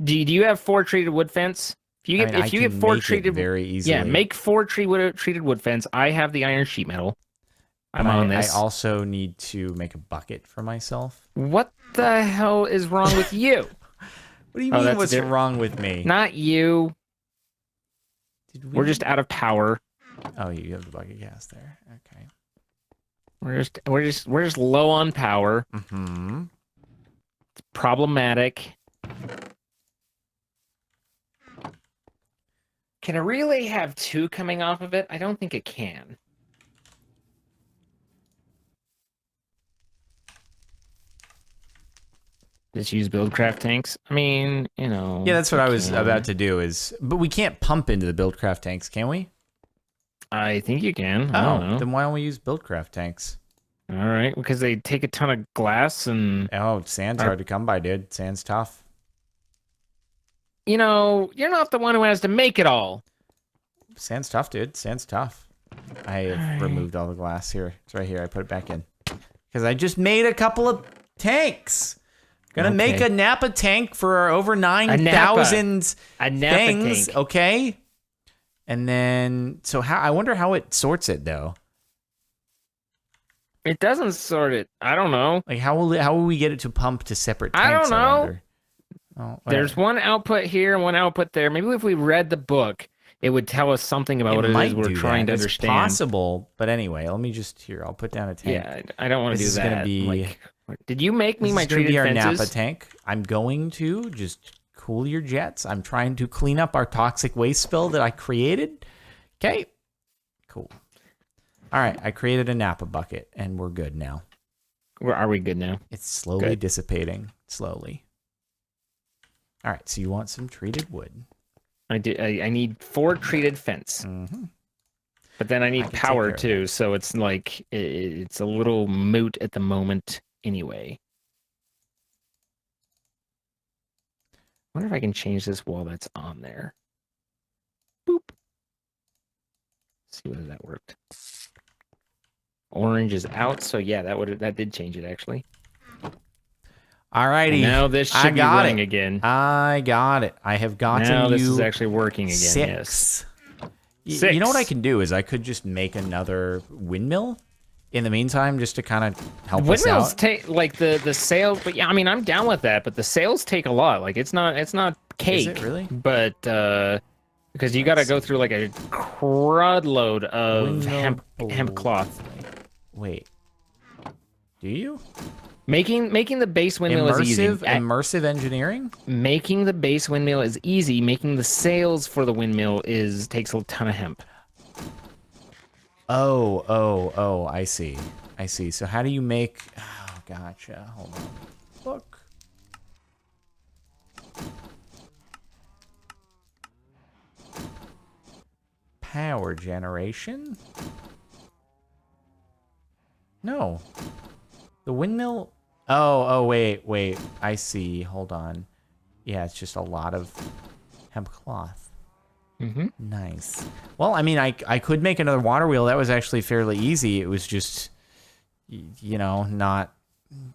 Do you have 4 treated wood fence? If you get 4 treated, very easily. Yeah, make 4 treated wood fence. I have the iron sheet metal. I'm on this. I also need to make a bucket for myself. What the hell is wrong with you? What do you mean? What's wrong with me? Not you. We're just out of power. Oh, you have the bucket gas there. Okay. We're just low on power. Mm-hmm. It's problematic. Can a relay have 2 coming off of it? I don't think it can. Just use Buildcraft tanks. I mean, you know. Yeah, that's what I was about to do. But we can't pump into the Buildcraft tanks, can we? I think you can. I don't know. Then why don't we use Buildcraft tanks? All right, because they take a ton of glass and. Oh, sand's hard to come by, dude. Sand's tough. You know, you're not the one who has to make it all. Sand's tough, dude. Sand's tough. I have removed all the glass here. It's right here. I put it back in because I just made a couple of tanks. Gonna make a Napa tank for over 9,000 things. Tank. Okay. And then, so I wonder how it sorts it though. It doesn't sort it. I don't know. Like how will we get it to pump to separate tanks? I don't know. Oh, there's one output here and one output there. Maybe if we read the book, it would tell us something about what it is we're trying to understand. It's possible, but anyway, let me just I'll put down a tank. Yeah, I don't want to do that. Gonna be, did you make me my treated fences? This is Napa tank. I'm going to just cool your jets. I'm trying to clean up our toxic waste spill that I created. Okay, cool. All right, I created a Napa bucket, and we're good now. Are we good now? It's slowly dissipating. Slowly. All right, so you want some treated wood. I do. I need 4 treated fence. Mm-hmm. But then I need power too, so it's like it's a little moot at the moment anyway. I wonder if I can change this while that's on there. Boop. See whether that worked. Orange is out, so yeah, that did change it actually. Alrighty. Now this should be running again. I got it. I have gotten now you this is actually working again. 6. Yes. You know what I can do is I could just make another windmill in the meantime, just to kind of help us out. Windmills take like the sails, but yeah, I mean I'm down with that. But the sails take a lot. Like it's not cake. Is it really? But because you got to go through like a crud load of hemp cloth. Wait. Do you? Making the base windmill is easy. Immersive engineering? Making the base windmill is easy. Making the sails for the windmill takes a ton of hemp. Oh, I see. So how do you make... Oh, gotcha. Hold on. Look. Power generation? No. The windmill... Oh, wait. I see. Hold on. Yeah, it's just a lot of hemp cloth. Mm-hmm. Nice. Well, I mean, I could make another water wheel. That was actually fairly easy. It was just, you know, not...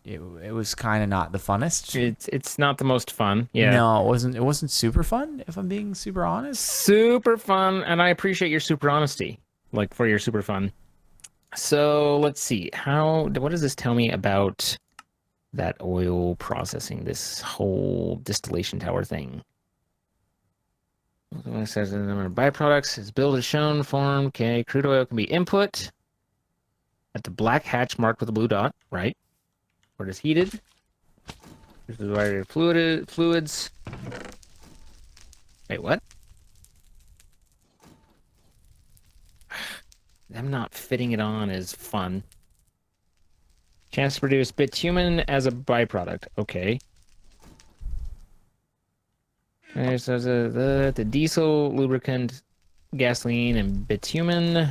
It was kind of not the funnest. It's not the most fun. Yeah. No, it wasn't super fun, if I'm being super honest. Super fun, and I appreciate your super honesty, like for your super fun. So let's see. What does this tell me about that oil processing, this whole distillation tower thing? It says the number of byproducts is billed as shown, form. Okay, crude oil can be input at the black hatch marked with a blue dot, right? Where it is heated. This is where fluids. Wait, what? Them not fitting it on is fun. Chance to produce bitumen as a byproduct. Okay. There's the diesel, lubricant, gasoline, and bitumen.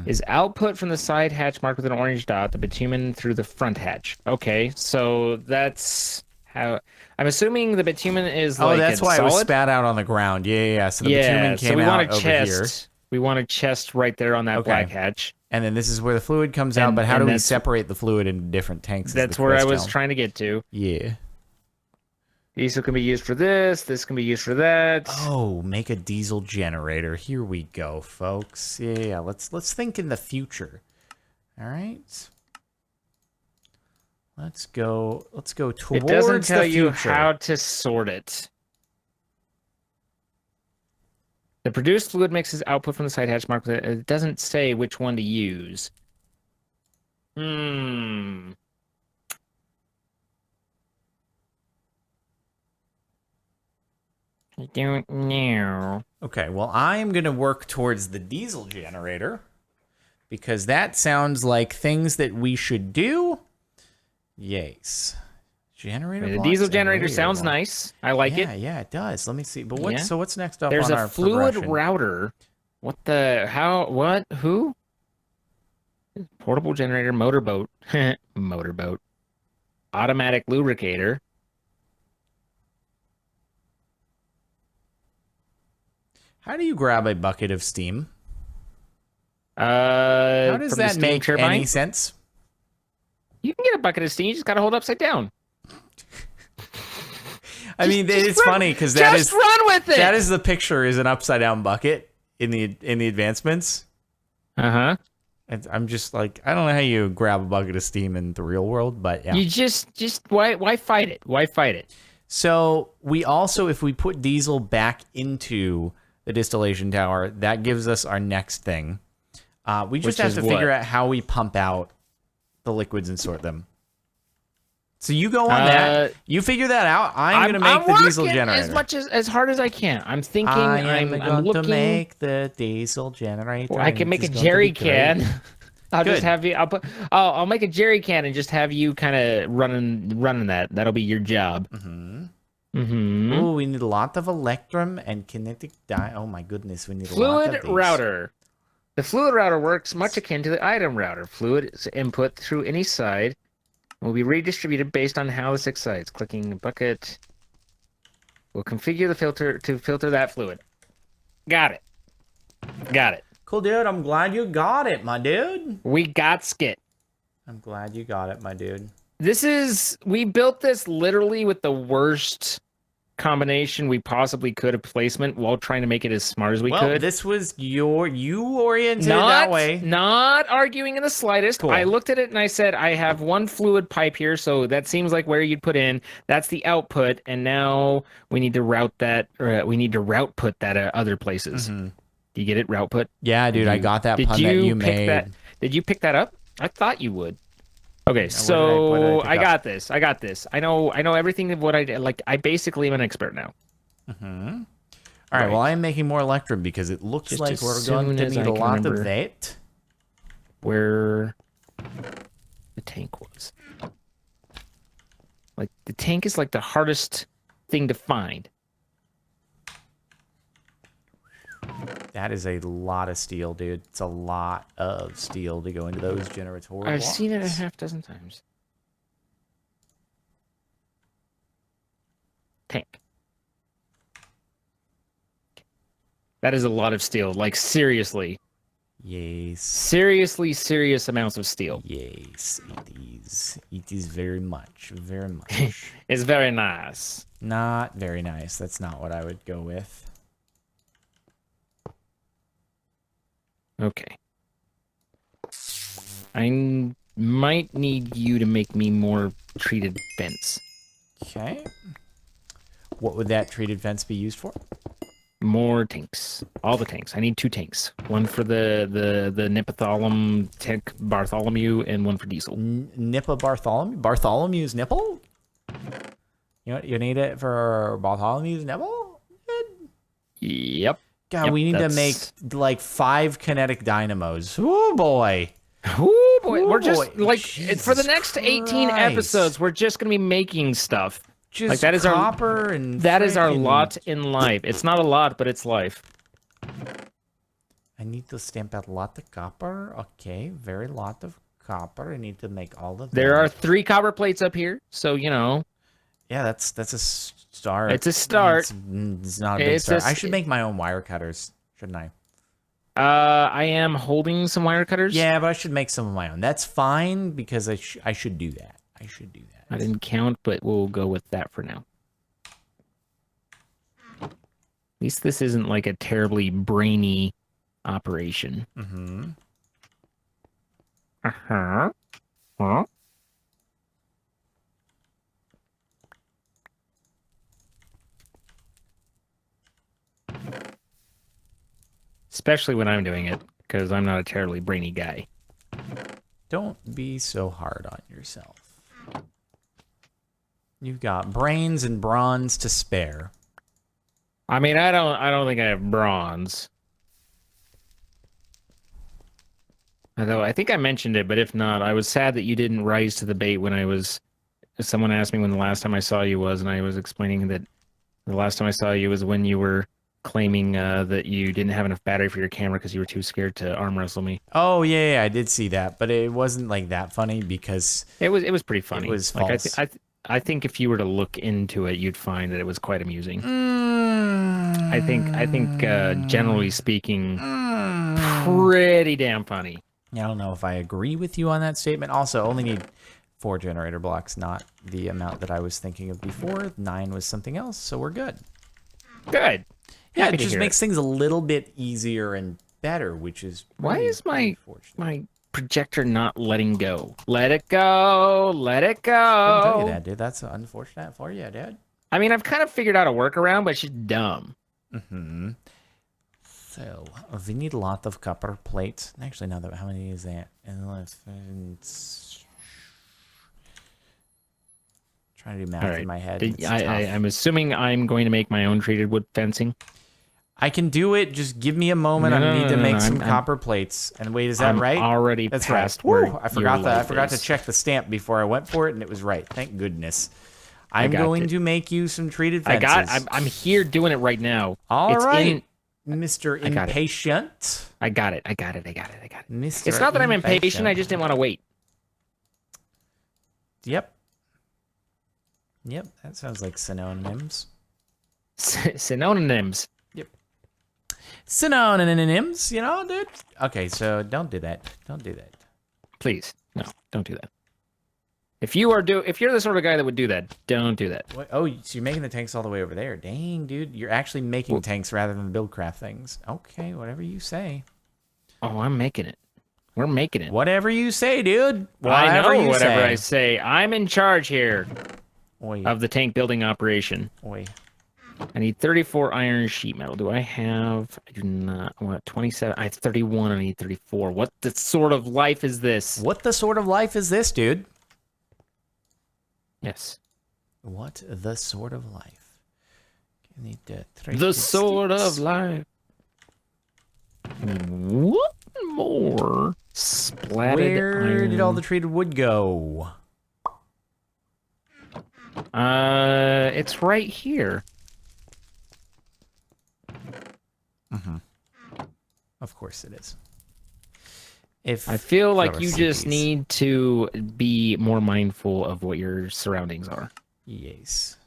Is output from the side hatch marked with an orange dot, the bitumen through the front hatch. Okay, so that's how... I'm assuming the bitumen is like... Oh, that's why solid? it was spat out on the ground. Yeah. So the bitumen came out over here. We want a chest right there on that black hatch. And then this is where the fluid comes out, but how do we separate the fluid into different tanks? That's where I was trying to get to. Yeah. Diesel can be used for this can be used for that. Oh, make a diesel generator. Here we go, folks. Yeah, let's think in the future. All right. Let's go towards the future. It doesn't tell you how to sort it. The produced fluid mix is output from the side hatch marked with it doesn't say which one to use. I don't know. Okay, well, I am going to work towards the diesel generator because that sounds like things that we should do. Yes. Generator. The diesel generator sounds nice. I like it. Yeah, it does. Let me see. But so what's next up There's on our a fluid progression? router. What the... How... What? Who? Portable generator, motorboat. Motorboat. Automatic lubricator. How do you grab a bucket of steam? How does that make any sense? You can get a bucket of steam. You just gotta hold it upside down. I mean, it's funny because that is run with it. That is the picture is an upside down bucket in the advancements. Uh-huh. And I'm just like, I don't know how you grab a bucket of steam in the real world, but yeah. You just why fight it? Why fight it? So we also, if we put diesel back into the distillation tower, that gives us our next thing. We just have to figure out how we pump out the liquids and sort them. So you go on that. You figure that out. I'm going to make the diesel generator. As hard as I can. I'm thinking. I'm going looking to make the diesel generator. Well, I can make a jerry can. I'll just have you. I'll make a jerry can and just have you kind of running that. That'll be your job. Oh, we need a lot of electrum and kinetic Oh my goodness, we need a lot of these. Fluid router. The fluid router works much akin to the item router. Fluid is input through any side will be redistributed based on how this excites. Clicking the bucket will configure the filter to filter that fluid. Got it. Cool, dude. I'm glad you got it, my dude. We got skit. I'm glad you got it, my dude. We built this literally with the worst combination we possibly could of placement while trying to make it as smart as we could. This was you oriented that way. Not arguing in the slightest. Cool. I looked at it and I said, I have one fluid pipe here, so that seems like where you'd put in. That's the output, and now we need to route that, or we need to route put that at other places. Do you get it? Route put? Yeah, dude, I got that pun that you made. Did you pick that up? I thought you would. Okay, so I got this. I know everything of what I did. Like, I basically am an expert now. All right, well, I'm making more electrum because it looks just like we're going to need a lot of that. Where the tank was. Like, the tank is like the hardest thing to find. That is a lot of steel, dude. It's a lot of steel to go into those generator blocks. I've seen it a half dozen times. Tank. That is a lot of steel. Like, seriously. Yes. Seriously, serious amounts of steel. Yes, it is. It is very much. Very much. It's very nice. Not very nice. That's not what I would go with. Okay. I might need you to make me more treated vents. Okay. What would that treated vents be used for? More tanks. All the tanks. I need 2 tanks. One for the Nipothalum tank Bartholomew and one for diesel. Nippa Bartholomew? Bartholomew's nipple? You know, you need it for Bartholomew's nipple? Yep. God, we need to make like 5 kinetic dynamos. Oh boy. Oh boy. Ooh, We're just boy. like Jesus for the next 18 Christ. episodes, we're just gonna be making stuff. Just like that is copper and that is our freaking... lot in life. It's not a lot, but it's life. I need to stamp out a lot of copper. Okay, very lot of copper. I need to make all of There them. are 3 copper plates up here, so you know. Yeah, that's a start. It's a start. It's not a big start. I should make my own wire cutters, shouldn't I? I am holding some wire cutters. Yeah, but I should make some of my own. That's fine because I should do that. I should do that. I didn't count, but we'll go with that for now. At least this isn't like a terribly brainy operation. Mm-hmm. Uh-huh. Huh? Especially when I'm doing it, because I'm not a terribly brainy guy. Don't be so hard on yourself. You've got brains and bronze to spare. I mean, I don't think I have bronze. Although I think I mentioned it, but if not, I was sad that you didn't rise to the bait when I was. Someone asked me when the last time I saw you was, and I was explaining that the last time I saw you was when you were claiming that you didn't have enough battery for your camera because you were too scared to arm wrestle me. Oh yeah, I did see that, but it wasn't like that funny because it was pretty funny. It was like false. I think if you were to look into it, you'd find that it was quite amusing. I think generally speaking, pretty damn funny. I don't know if I agree with you on that statement. Also, only need 4 generator blocks, not the amount that I was thinking of before. 9 was something else, so we're good. Good. Yeah, it just makes things a little bit easier and better, which is why is my projector not letting go? Let it go. Let it go. I'll tell you that, dude. That's unfortunate for you, dude. I mean, I've kind of figured out a workaround, but it's just dumb. Mm-hmm. So we need a lot of copper plates. Actually, now that how many is that? Trying to do math in my head. I'm assuming I'm going to make my own treated wood fencing. I can do it. Just give me a moment. I need to make some copper plates. And wait, is that right? Already That's past right. Woo, I forgot that. I forgot to check the stamp before I went for it, and it was right. Thank goodness. I'm going to make you some treated fences. I'm here doing it right now. All right, Mr. Impatient. I got it. Mr. It's not that I'm impatient. I just didn't want to wait. Yep. That sounds like synonyms. Synonyms. Yep. synonyms, dude. Okay, so don't do that. Don't do that. Please, no, don't do that. If you're the sort of guy that would do that, don't do that. What? Oh, so you're making the tanks all the way over there. Dang, dude. You're actually making tanks rather than build craft things. Okay, whatever you say. Oh, I'm making it. We're making it. Whatever you say, dude. I know whatever I say. I'm in charge here Oi. of the tank building operation. Oi. I need 34 iron sheet metal. Do I have? I do not. I want 27. I have 31. I need 34. What the sort of life is this? What the sort of life is this, dude? Yes. What the sort of life? I need the sort of life. One more splatted Where iron. did all the treated wood go? It's right here. Mm-hmm. Of course it is. I feel like you just need to be more mindful of what your surroundings are. Yes.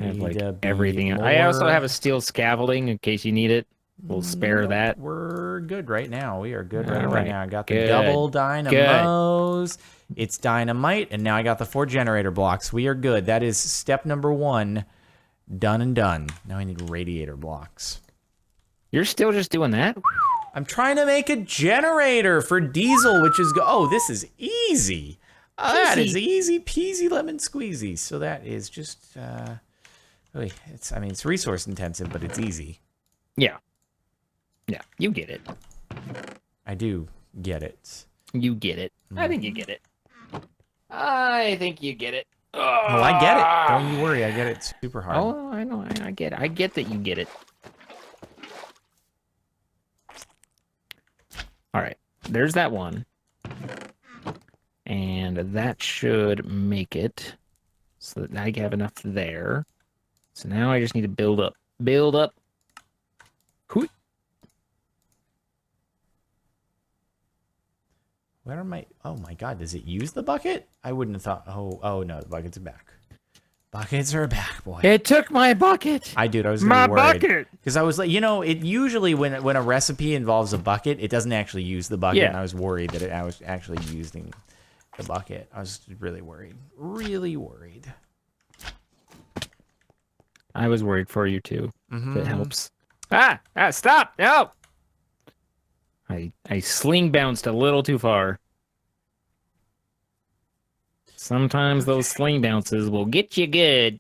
I have like everything. I also have a steel scaffolding in case you need it. We'll spare that. We're good right now. We are good right now. I got the Good. double dynamos. It's dynamite, and now I got the 4 generator blocks. We are good. That is step number 1. Done and done. Now I need radiator blocks. You're still just doing that? I'm trying to make a generator for diesel, which is oh, this is easy. That is easy peasy lemon squeezy. So that is just it's resource intensive, but it's easy. Yeah. Yeah, you get it. I do get it. You get it. I think you get it. I think you get it. Oh, I get it. Don't you worry, I get it super hard. Oh, I know. I get it. I get that you get it. All right. There's that one. And that should make it so that now you have enough there. So now I just need to build up. Build up. Hooey. Where am I? Oh my god, does it use the bucket? I wouldn't have thought. Oh no, the buckets are back. Buckets are back, boy. It took my bucket. I was gonna be worried. Because I was like, it usually when a recipe involves a bucket, it doesn't actually use the bucket. Yeah. And I was worried that I was actually using the bucket. I was really worried. Really worried. I was worried for you too. If it helps. Stop! No! I sling bounced a little too far. Sometimes those sling bounces will get you good.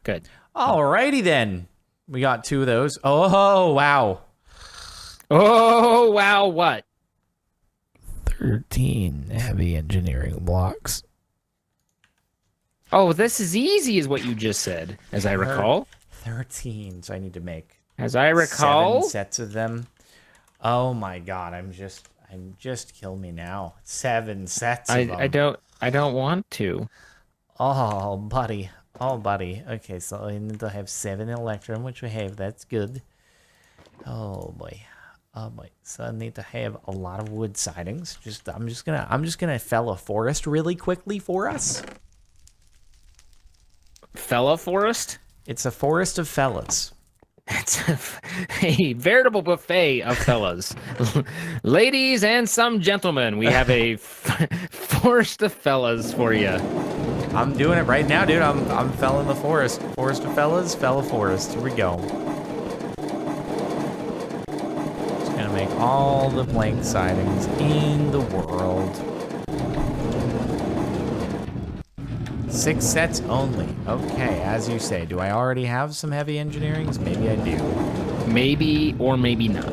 Good. Alrighty then. We got 2 of those. Oh, wow. Oh, wow, what? 13 heavy engineering blocks. Oh, this is easy is what you just said, as I recall. 13, so I need to make as I recall 7 sets of them. Oh my god, I'm just kill me now. 7 sets of them. I don't want to. Oh, buddy. Okay, so I need to have 7 electrum, which we have. That's good. Oh boy. So I need to have a lot of wood sidings. I'm just gonna fell a forest really quickly for us. Fella forest? It's a forest of fellas. It's a veritable buffet of fellas. Ladies and some gentlemen, we have a forest of fellas for you. I'm doing it right now, dude. I'm felling the forest. Forest of fellas, fella forest. Here we go. Just gonna make all the blank sidings in the world. 6 sets only. Okay, as you say. Do I already have some heavy engineerings? Maybe I do. Maybe or maybe not.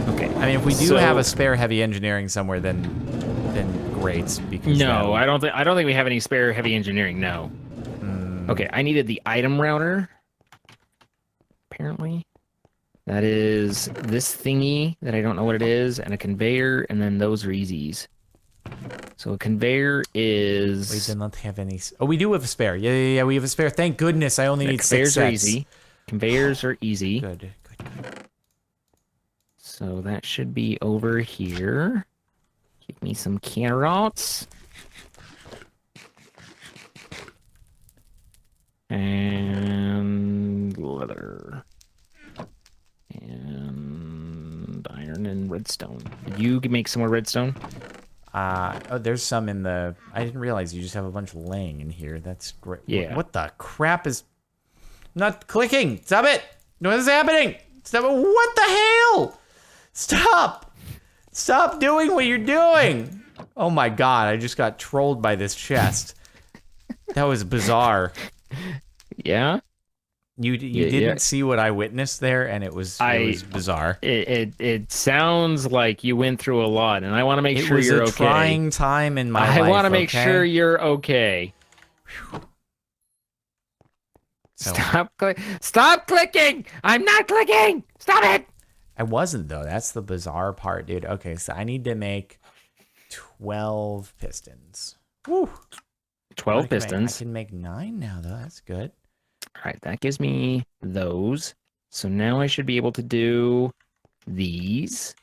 Okay. I mean, if we do have a spare heavy engineering somewhere, then great. Because no, I don't think we have any spare heavy engineering. No. Okay, I needed the item router. Apparently, that is this thingy that I don't know what it is, and a conveyor, and then those are easies. So a conveyor is... We did not have any... Oh, we do have a spare. Yeah, we have a spare. Thank goodness. I only need 6 sets. Conveyors are easy. Conveyors are easy. Good. So that should be over here. Give me some carrots. redstone. Did you make some more redstone? Oh, there's some in the... I didn't realize you just have a bunch laying in here. That's great. Yeah. What the crap is... Not clicking. Stop it. What is happening? Stop. What the hell? Stop. Stop doing what you're doing. Oh my god, I just got trolled by this chest. That was bizarre. Yeah? You didn't see what I witnessed there, and it was bizarre. It sounds like you went through a lot, and I want to make sure you're okay. It was a trying time in my life. I want to make sure you're okay. So, Stop clicking! I'm not clicking! Stop it! I wasn't, though. That's the bizarre part, dude. Okay, so I need to make 12 pistons. Woo! 12 pistons. I can make 9 now, though. That's good. All right, that gives me those. So now I should be able to do these.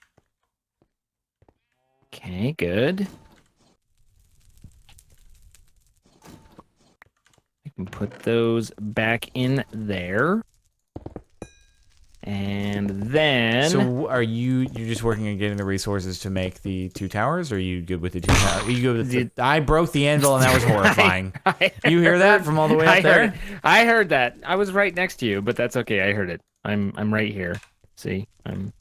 Okay, good. I can put those back in there. And then... So you're just working on getting the resources to make the 2 towers, or are you good with the 2 towers? Are you good with I broke the anvil, and that was horrifying. You hear that from all the way up there? I heard that. I was right next to you, but that's okay. I heard it. I'm right here. See?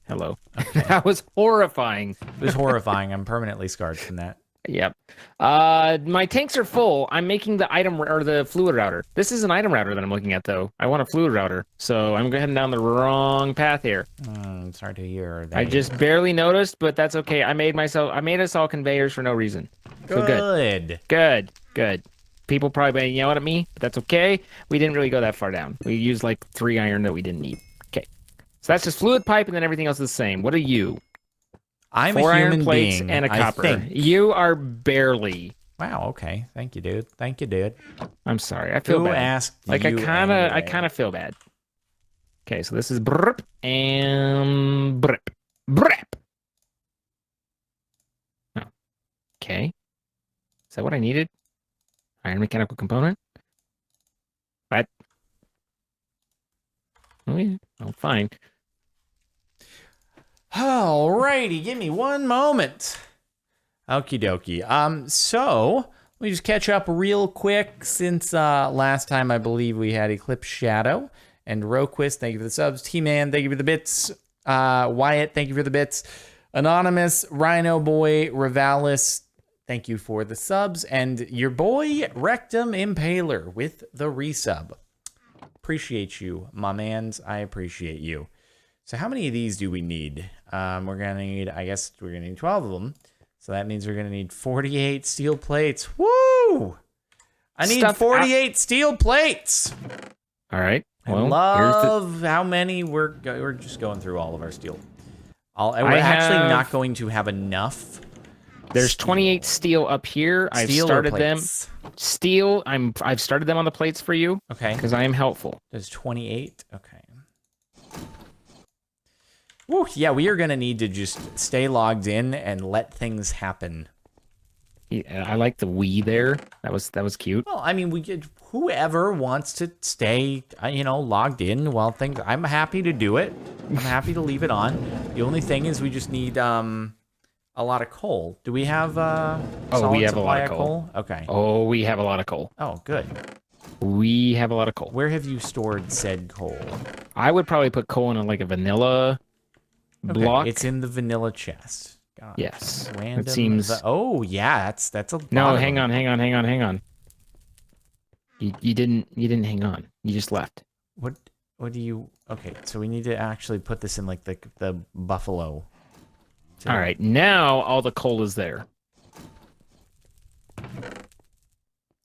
Hello. Okay. That was horrifying. It was horrifying. I'm permanently scarred from that. Yep. My tanks are full. I'm making the item or the fluid router. This is an item router that I'm looking at, though. I want a fluid router, so I'm heading down the wrong path here. Sorry to hear that. I just barely noticed, but that's okay. I made us all conveyors for no reason. So good. People probably yelling at me, but that's okay. We didn't really go that far down. We used like 3 iron that we didn't need. Okay. So that's just fluid pipe, and then everything else is the same. What are you? I'm 4 a human iron plates being, and a copper. You are barely. Wow. Okay. Thank you, dude. Thank you, dude. I'm sorry. I feel Who bad. asked like you I kind of feel bad. Okay, so this is brp and brp. Oh. Okay. Is that what I needed? Iron mechanical component. What? Oh yeah. Oh, fine. Alrighty, give me one moment. Okie dokie. So let me just catch up real quick since last time I believe we had Eclipse Shadow and Roquist. Thank you for the subs. T-Man, thank you for the bits. Wyatt, thank you for the bits. Anonymous, Rhino Boy, Rivalis, thank you for the subs, and your boy Rectum Impaler with the resub. Appreciate you, my mans. I appreciate you. So how many of these do we need? We're gonna need, I guess we're gonna need 12 of them. So that means we're gonna need 48 steel plates. Woo! I need 48 steel plates. All right. Well, I love how many we're just going through all of our steel. We're actually not going to have enough. There's 28 steel up here. I've started them. Steel. I've started them on the plates for you. Okay. Because I am helpful. There's 28. Okay. Woo, yeah, we are going to need to just stay logged in and let things happen. Yeah, I like the we there. That was cute. Well, I mean, whoever wants to stay, logged in while things. I'm happy to do it. I'm happy to leave it on. The only thing is we just need a lot of coal. Do we have we have a lot of coal. Okay. Oh, we have a lot of coal. Oh, good. We have a lot of coal. Where have you stored said coal? I would probably put coal in like a vanilla block. It's in the vanilla chest. God, yes. Random. It seems. Oh yeah, that's a. No, hang on. You didn't hang on. You just left. What do you? Okay, so we need to actually put this in like the buffalo. All right, now all the coal is there.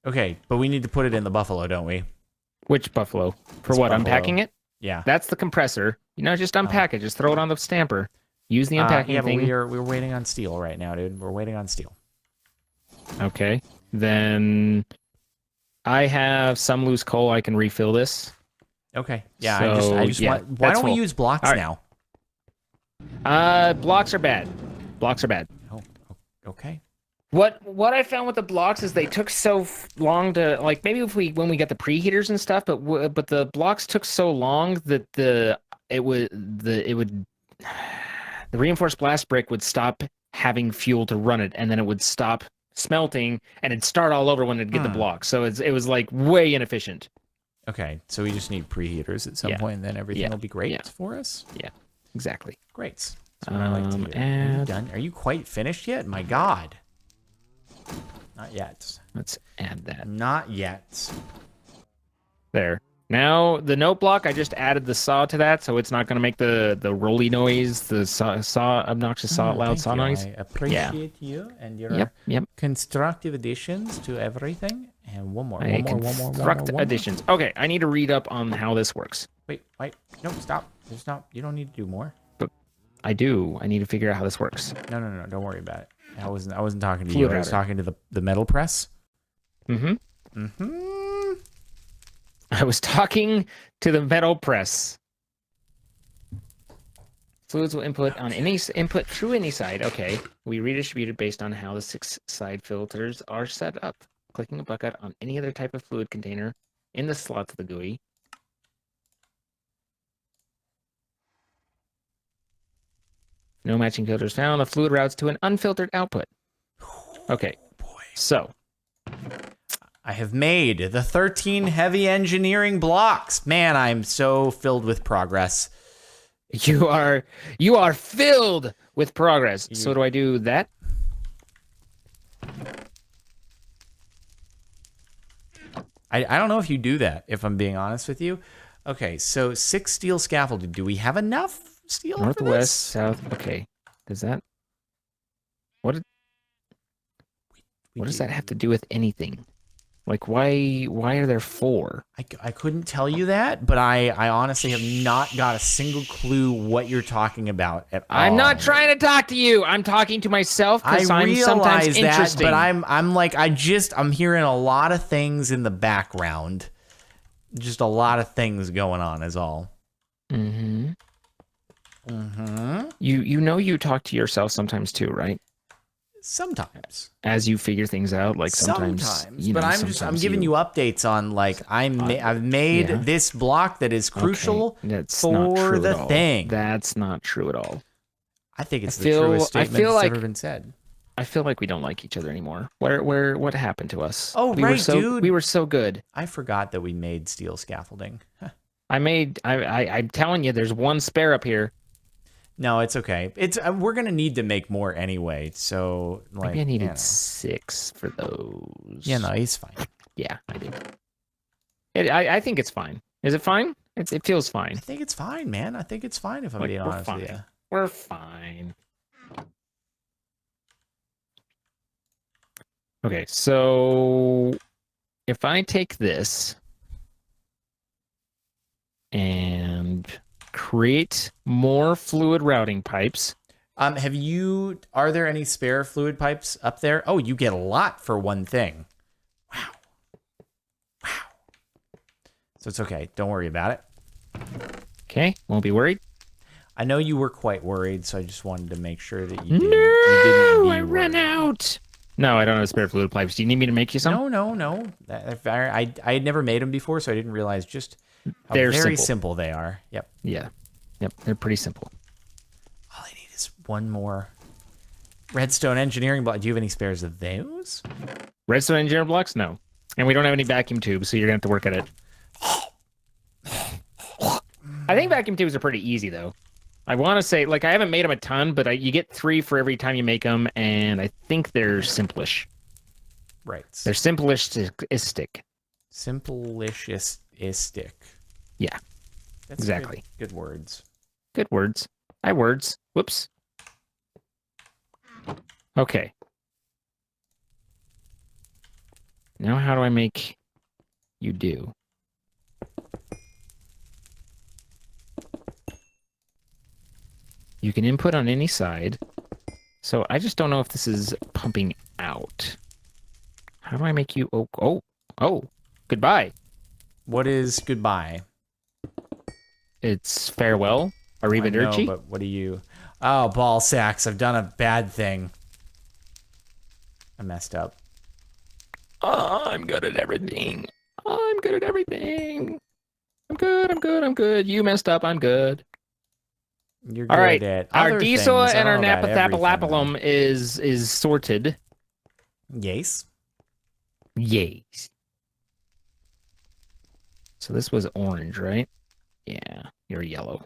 Okay, but we need to put it in the buffalo, don't we? Which buffalo? For what? Buffalo. Unpacking it? Yeah. That's the compressor. Just unpack it. Just throw it on the stamper. Use the unpacking thing. Yeah, but we're waiting on steel right now, dude. We're waiting on steel. Okay. Then I have some loose coal. I can refill this. Okay. Yeah, I just want. Why don't we use blocks now? Blocks are bad. Blocks are bad. Oh, okay. What I found with the blocks is they took so long to maybe when we got the preheaters and stuff, but the blocks took so long that the reinforced blast brick would stop having fuel to run it, and then it would stop smelting, and it'd start all over when it'd get the block. So it was like way inefficient. Okay, so we just need preheaters at some point, and then everything will be great for us. Yeah, exactly. Great. That's what I like to hear. Are you done? Are you quite finished yet? My God. Not yet. Let's add that. Not yet. There. Now, the note block, I just added the saw to that, so it's not going to make the rolly noise, the obnoxious loud saw noise. I appreciate you and your constructive additions to everything. And one more. Additions. Okay, I need to read up on how this works. Wait. No, stop. There's not. You don't need to do more. But I do. I need to figure out how this works. No. Don't worry about it. I wasn't talking to you. I was talking to the metal press. I was talking to the metal press. Fluids will input on any input through any side. Okay, we redistribute it based on how the 6 side filters are set up. Clicking a bucket on any other type of fluid container in the slots of the GUI. No matching filters found. The fluid routes to an unfiltered output. Okay, so I have made the 13 heavy engineering blocks. Man, I'm so filled with progress. You are filled with progress. So do I do that? I don't know if you do that, if I'm being honest with you. Okay, so 6 steel scaffolding. Do we have enough steel for this? Northwest, south. Okay. Does that... What does that have to do with anything? Like, why are there 4? I couldn't tell you that, but I honestly have not got a single clue what you're talking about at all. I'm not trying to talk to you. I'm talking to myself because I'm sometimes interesting. But I'm like, I'm hearing a lot of things in the background. Just a lot of things going on is all. You you talk to yourself sometimes too, right? Sometimes. As you figure things out, like sometimes but I'm giving you updates on like I've made this block that is crucial for the thing. That's not true at all. I think it's the truest statement that's ever been said. I feel like we don't like each other anymore. What happened to us? Oh, dude. We were so good. I forgot that we made steel scaffolding. I'm telling you, there's one spare up here. No, it's okay. We're gonna need to make more anyway. So like, maybe I needed 6 for those. Yeah, no, he's fine. Yeah, I did. I think it's fine. Is it fine? It feels fine. I think it's fine, man. I think it's fine if I'm being honest with you. We're fine. Okay, so if I take this and create more fluid routing pipes. Are there any spare fluid pipes up there? Oh, you get a lot for one thing. Wow. So it's okay. Don't worry about it. Okay, won't be worried. I know you were quite worried, so I just wanted to make sure that you didn't I ran out. No, I don't have spare fluid pipes. Do you need me to make you some? No. I had never made them before, so I didn't realize just how very simple they are. Yep. Yeah. Yep, they're pretty simple. All I need is one more redstone engineering block. Do you have any spares of those? Redstone engineering blocks? No. And we don't have any vacuum tubes, so you're going to have to work at it. I think vacuum tubes are pretty easy, though. I want to say, like, I haven't made them a ton, but you get 3 for every time you make them, and I think they're simplish. Right. They're simplistic. Simplistic. Yeah. That's exactly. Good words. Good words. Words. Whoops. Okay. Now how do I make you do? You can input on any side. So I just don't know if this is pumping out. How do I make you... Oh, goodbye. What is goodbye? It's farewell. Arrivederci. I know, but what do you... Oh, ball sacks. I've done a bad thing. I messed up. Oh, I'm good at everything. I'm good. You messed up. I'm good. You're All good right, at our other diesel things. I and don't our know about everything, naphthalapalum is sorted. though. Yes. Yes. So this was orange, right? Yeah, you're yellow.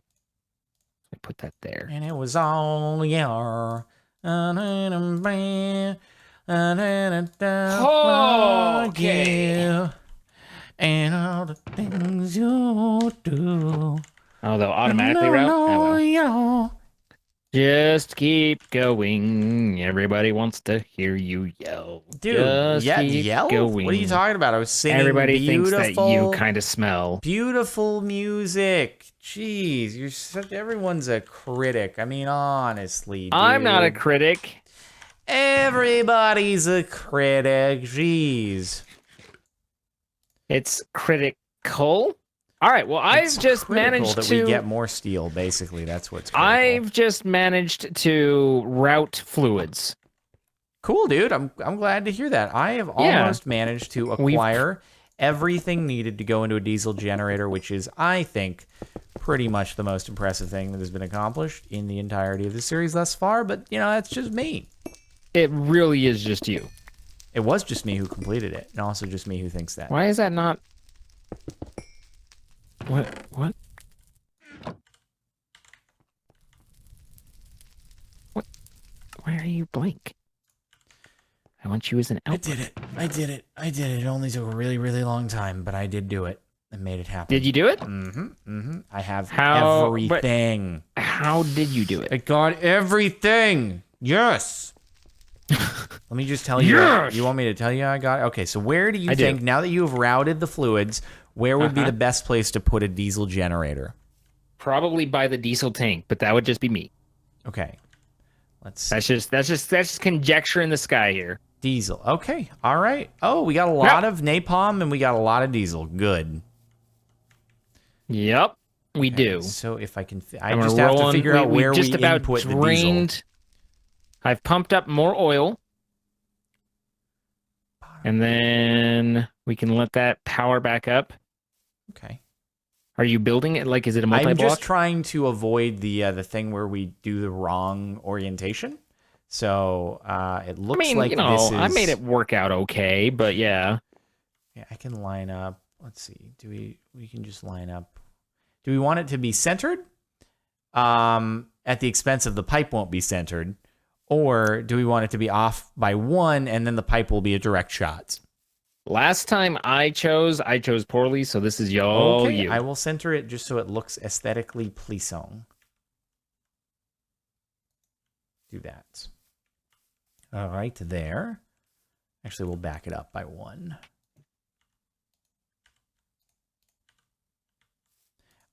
I put that there. And it was all yellow. Okay. And all the things you do. Oh, they'll automatically route? Oh, well. Yeah. Just keep going. Everybody wants to hear you yell. Dude, Just yeah, keep yell? going. What are you talking about? I was singing Everybody beautiful, thinks that you kind of smell. beautiful music. Jeez, everyone's a critic. I mean, honestly, dude. I'm not a critic. Everybody's a critic. Jeez. It's critical. All right. Well, It's I've just critical managed that to. we get more steel. Basically, that's what's critical. I've just managed to route fluids. Cool, dude. I'm glad to hear that. I have almost managed to acquire everything needed to go into a diesel generator, which is, I think, pretty much the most impressive thing that has been accomplished in the entirety of the series thus far. But that's just me. It really is just you. It was just me who completed it, and also just me who thinks that. Why is that not? What? What? What? Why are you blank? I want you as an output. I did it. It only took a really, really long time, but I did do it. I made it happen. Did you do it? I have But everything. how did you do it? I got everything. Yes. Let me just tell you. Yes! You want me to tell you I got it? Okay, so where do you think, now that you have routed the fluids, where would be the best place to put a diesel generator? Probably by the diesel tank, but that would just be me. Okay. Let's That's just conjecture in the sky here. diesel. Okay. All right. Oh, we got a lot of napalm and we got a lot of diesel. Good. Yep, we do. So if I can, I And just we're have to rolling- figure out where we just about input the diesel. drained. I've pumped up more oil, and then we can let that power back up. Okay. Are you building it? Like, is it a multi-block? I'm just trying to avoid the thing where we do the wrong orientation. So it looks like this is. I made it work out okay, but yeah. Yeah, I can line up. Let's see. We can just line up. Do we want it to be centered? At the expense of the pipe won't be centered, or do we want it to be off by one and then the pipe will be a direct shot? Last time I chose poorly, so this is y'all. Okay, you. I will center it just so it looks aesthetically pleasing. Do that. All right, there. Actually, we'll back it up by one.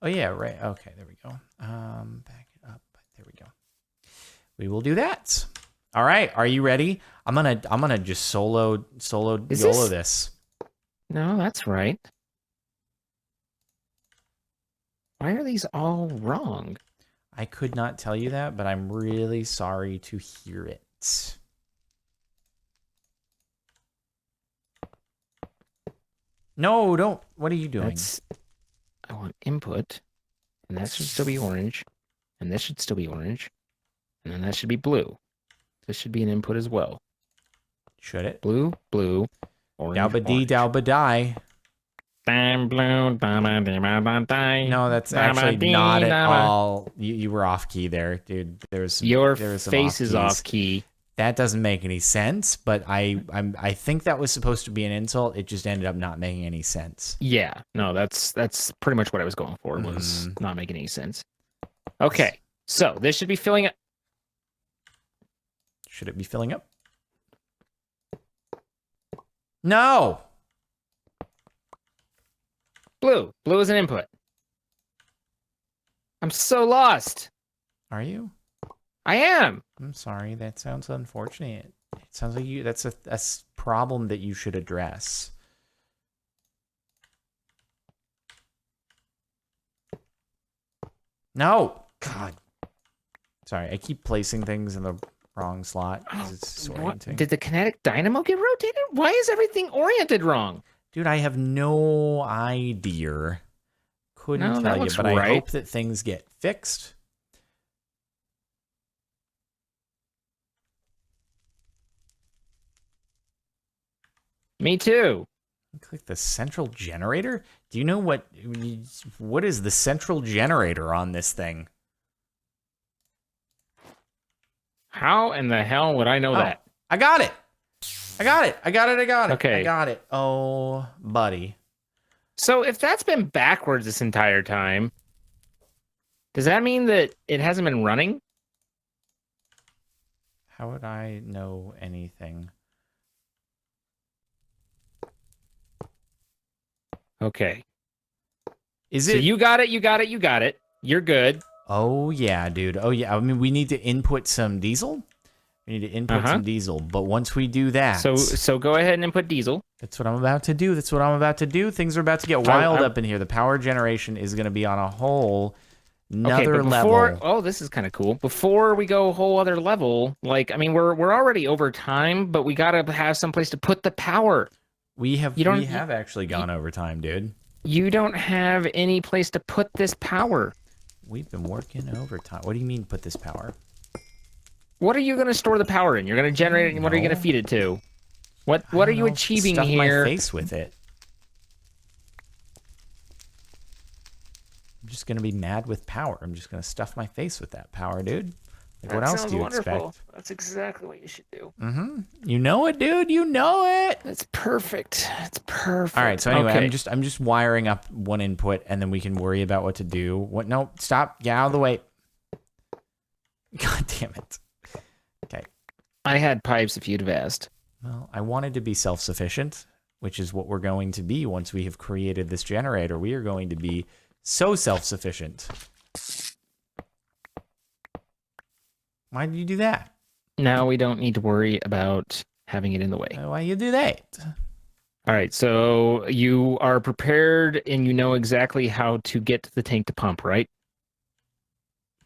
Oh yeah, right. Okay, there we go. Back it up. There we go. We will do that. All right, are you ready? I'm gonna just solo YOLO this. No, that's right. Why are these all wrong? I could not tell you that, but I'm really sorry to hear it. No, don't. What are you doing? I want input, and that should still be orange, and this should still be orange, and then that should be blue. This should be an input as well. Should it? Blue, blue, orange, Dalba-dee, dalba-die. blue, No, that's actually not at all. You were off key there, dude. Your some face is keys. off key. That doesn't make any sense, but I think that was supposed to be an insult. It just ended up not making any sense. Yeah, no, that's pretty much what I was going for. Was not making any sense. Okay, so this should be filling up. Should it be filling up? No. Blue is an input. I'm so lost. Are you? I am. I'm sorry. That sounds unfortunate. It sounds like that's a problem that you should address. No. God. Sorry, I keep placing things in the wrong slot because it's disorienting. Did the kinetic dynamo get rotated? Why is everything oriented wrong? Dude, I have no idea. Couldn't tell you, but I hope that things get fixed. Me too. Click the central generator. Do you know what is the central generator on this thing? How in the hell would I know that? I got it. I got it. Okay. I got it. Oh, buddy. So if that's been backwards this entire time, does that mean that it hasn't been running? How would I know anything? Okay. Is so it? You got it. You're good. Oh, yeah, dude. Oh, yeah. I mean, we need to input some diesel. We need to input some diesel. But once we do that... So go ahead and input diesel. That's what I'm about to do. Things are about to get wild up in here. The power generation is going to be on a whole another level. Oh, this is kind of cool. Before we go a whole other level, like, I mean, we're already over time, but we got to have some place to put the power. We have actually gone over time, dude. You don't have any place to put this power. We've been working overtime. What do you mean put this power? What are you going to store the power in? You're going to generate it, and what are you going to feed it to? What are you achieving stuff here? My face with it. I'm just going to be mad with power. I'm just going to stuff my face with that power, dude. Like, what else do you expect? That's exactly what you should do. Mm-hmm. You know it, dude. You know it. That's perfect. It's perfect. All right. So anyway, I'm just wiring up one input, and then we can worry about what to do. What? No, stop. Get out of the way. God damn it. Okay. I had pipes if you'd have asked. Well, I wanted to be self-sufficient, which is what we're going to be once we have created this generator. We are going to be so self-sufficient. Why did you do that? Now we don't need to worry about having it in the way. Why you do that? All right, so you are prepared and you know exactly how to get the tank to pump, right?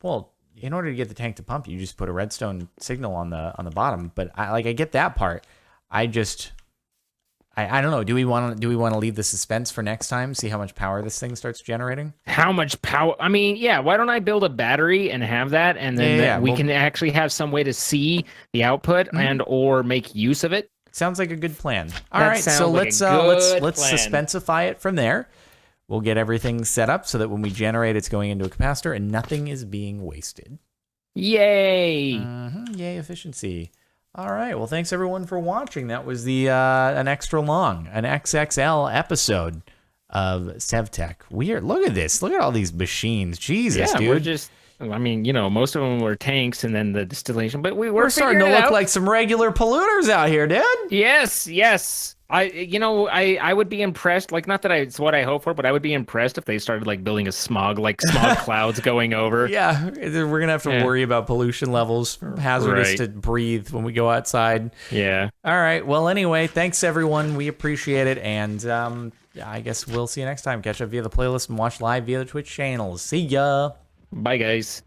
Well, in order to get the tank to pump, you just put a redstone signal on the bottom. But I get that part. I don't know. Do we want to leave the suspense for next time? See how much power this thing starts generating? How much power? I mean, yeah. Why don't I build a battery and have that, and then we can actually have some way to see the output and or make use of it. Sounds like a good plan. All right, so let's suspensify it from there. We'll get everything set up so that when we generate, it's going into a capacitor and nothing is being wasted. Yay! Yay, efficiency. All right. Well, thanks everyone for watching. That was the an extra long, an XXL episode of SevTech. Weird. Look at this. Look at all these machines. Jesus, dude. We're just. I mean, most of them were tanks and then the distillation, but we're starting to look like some regular polluters out here, dude. Yes. I would be impressed. Like, not that it's what I hope for, but I would be impressed if they started like building a smog clouds going over. Yeah, we're gonna have to worry about pollution levels, hazardous to breathe when we go outside. Yeah. All right. Well, anyway, thanks everyone. We appreciate it, and I guess we'll see you next time. Catch up via the playlist and watch live via the Twitch channels. See ya. Bye, guys.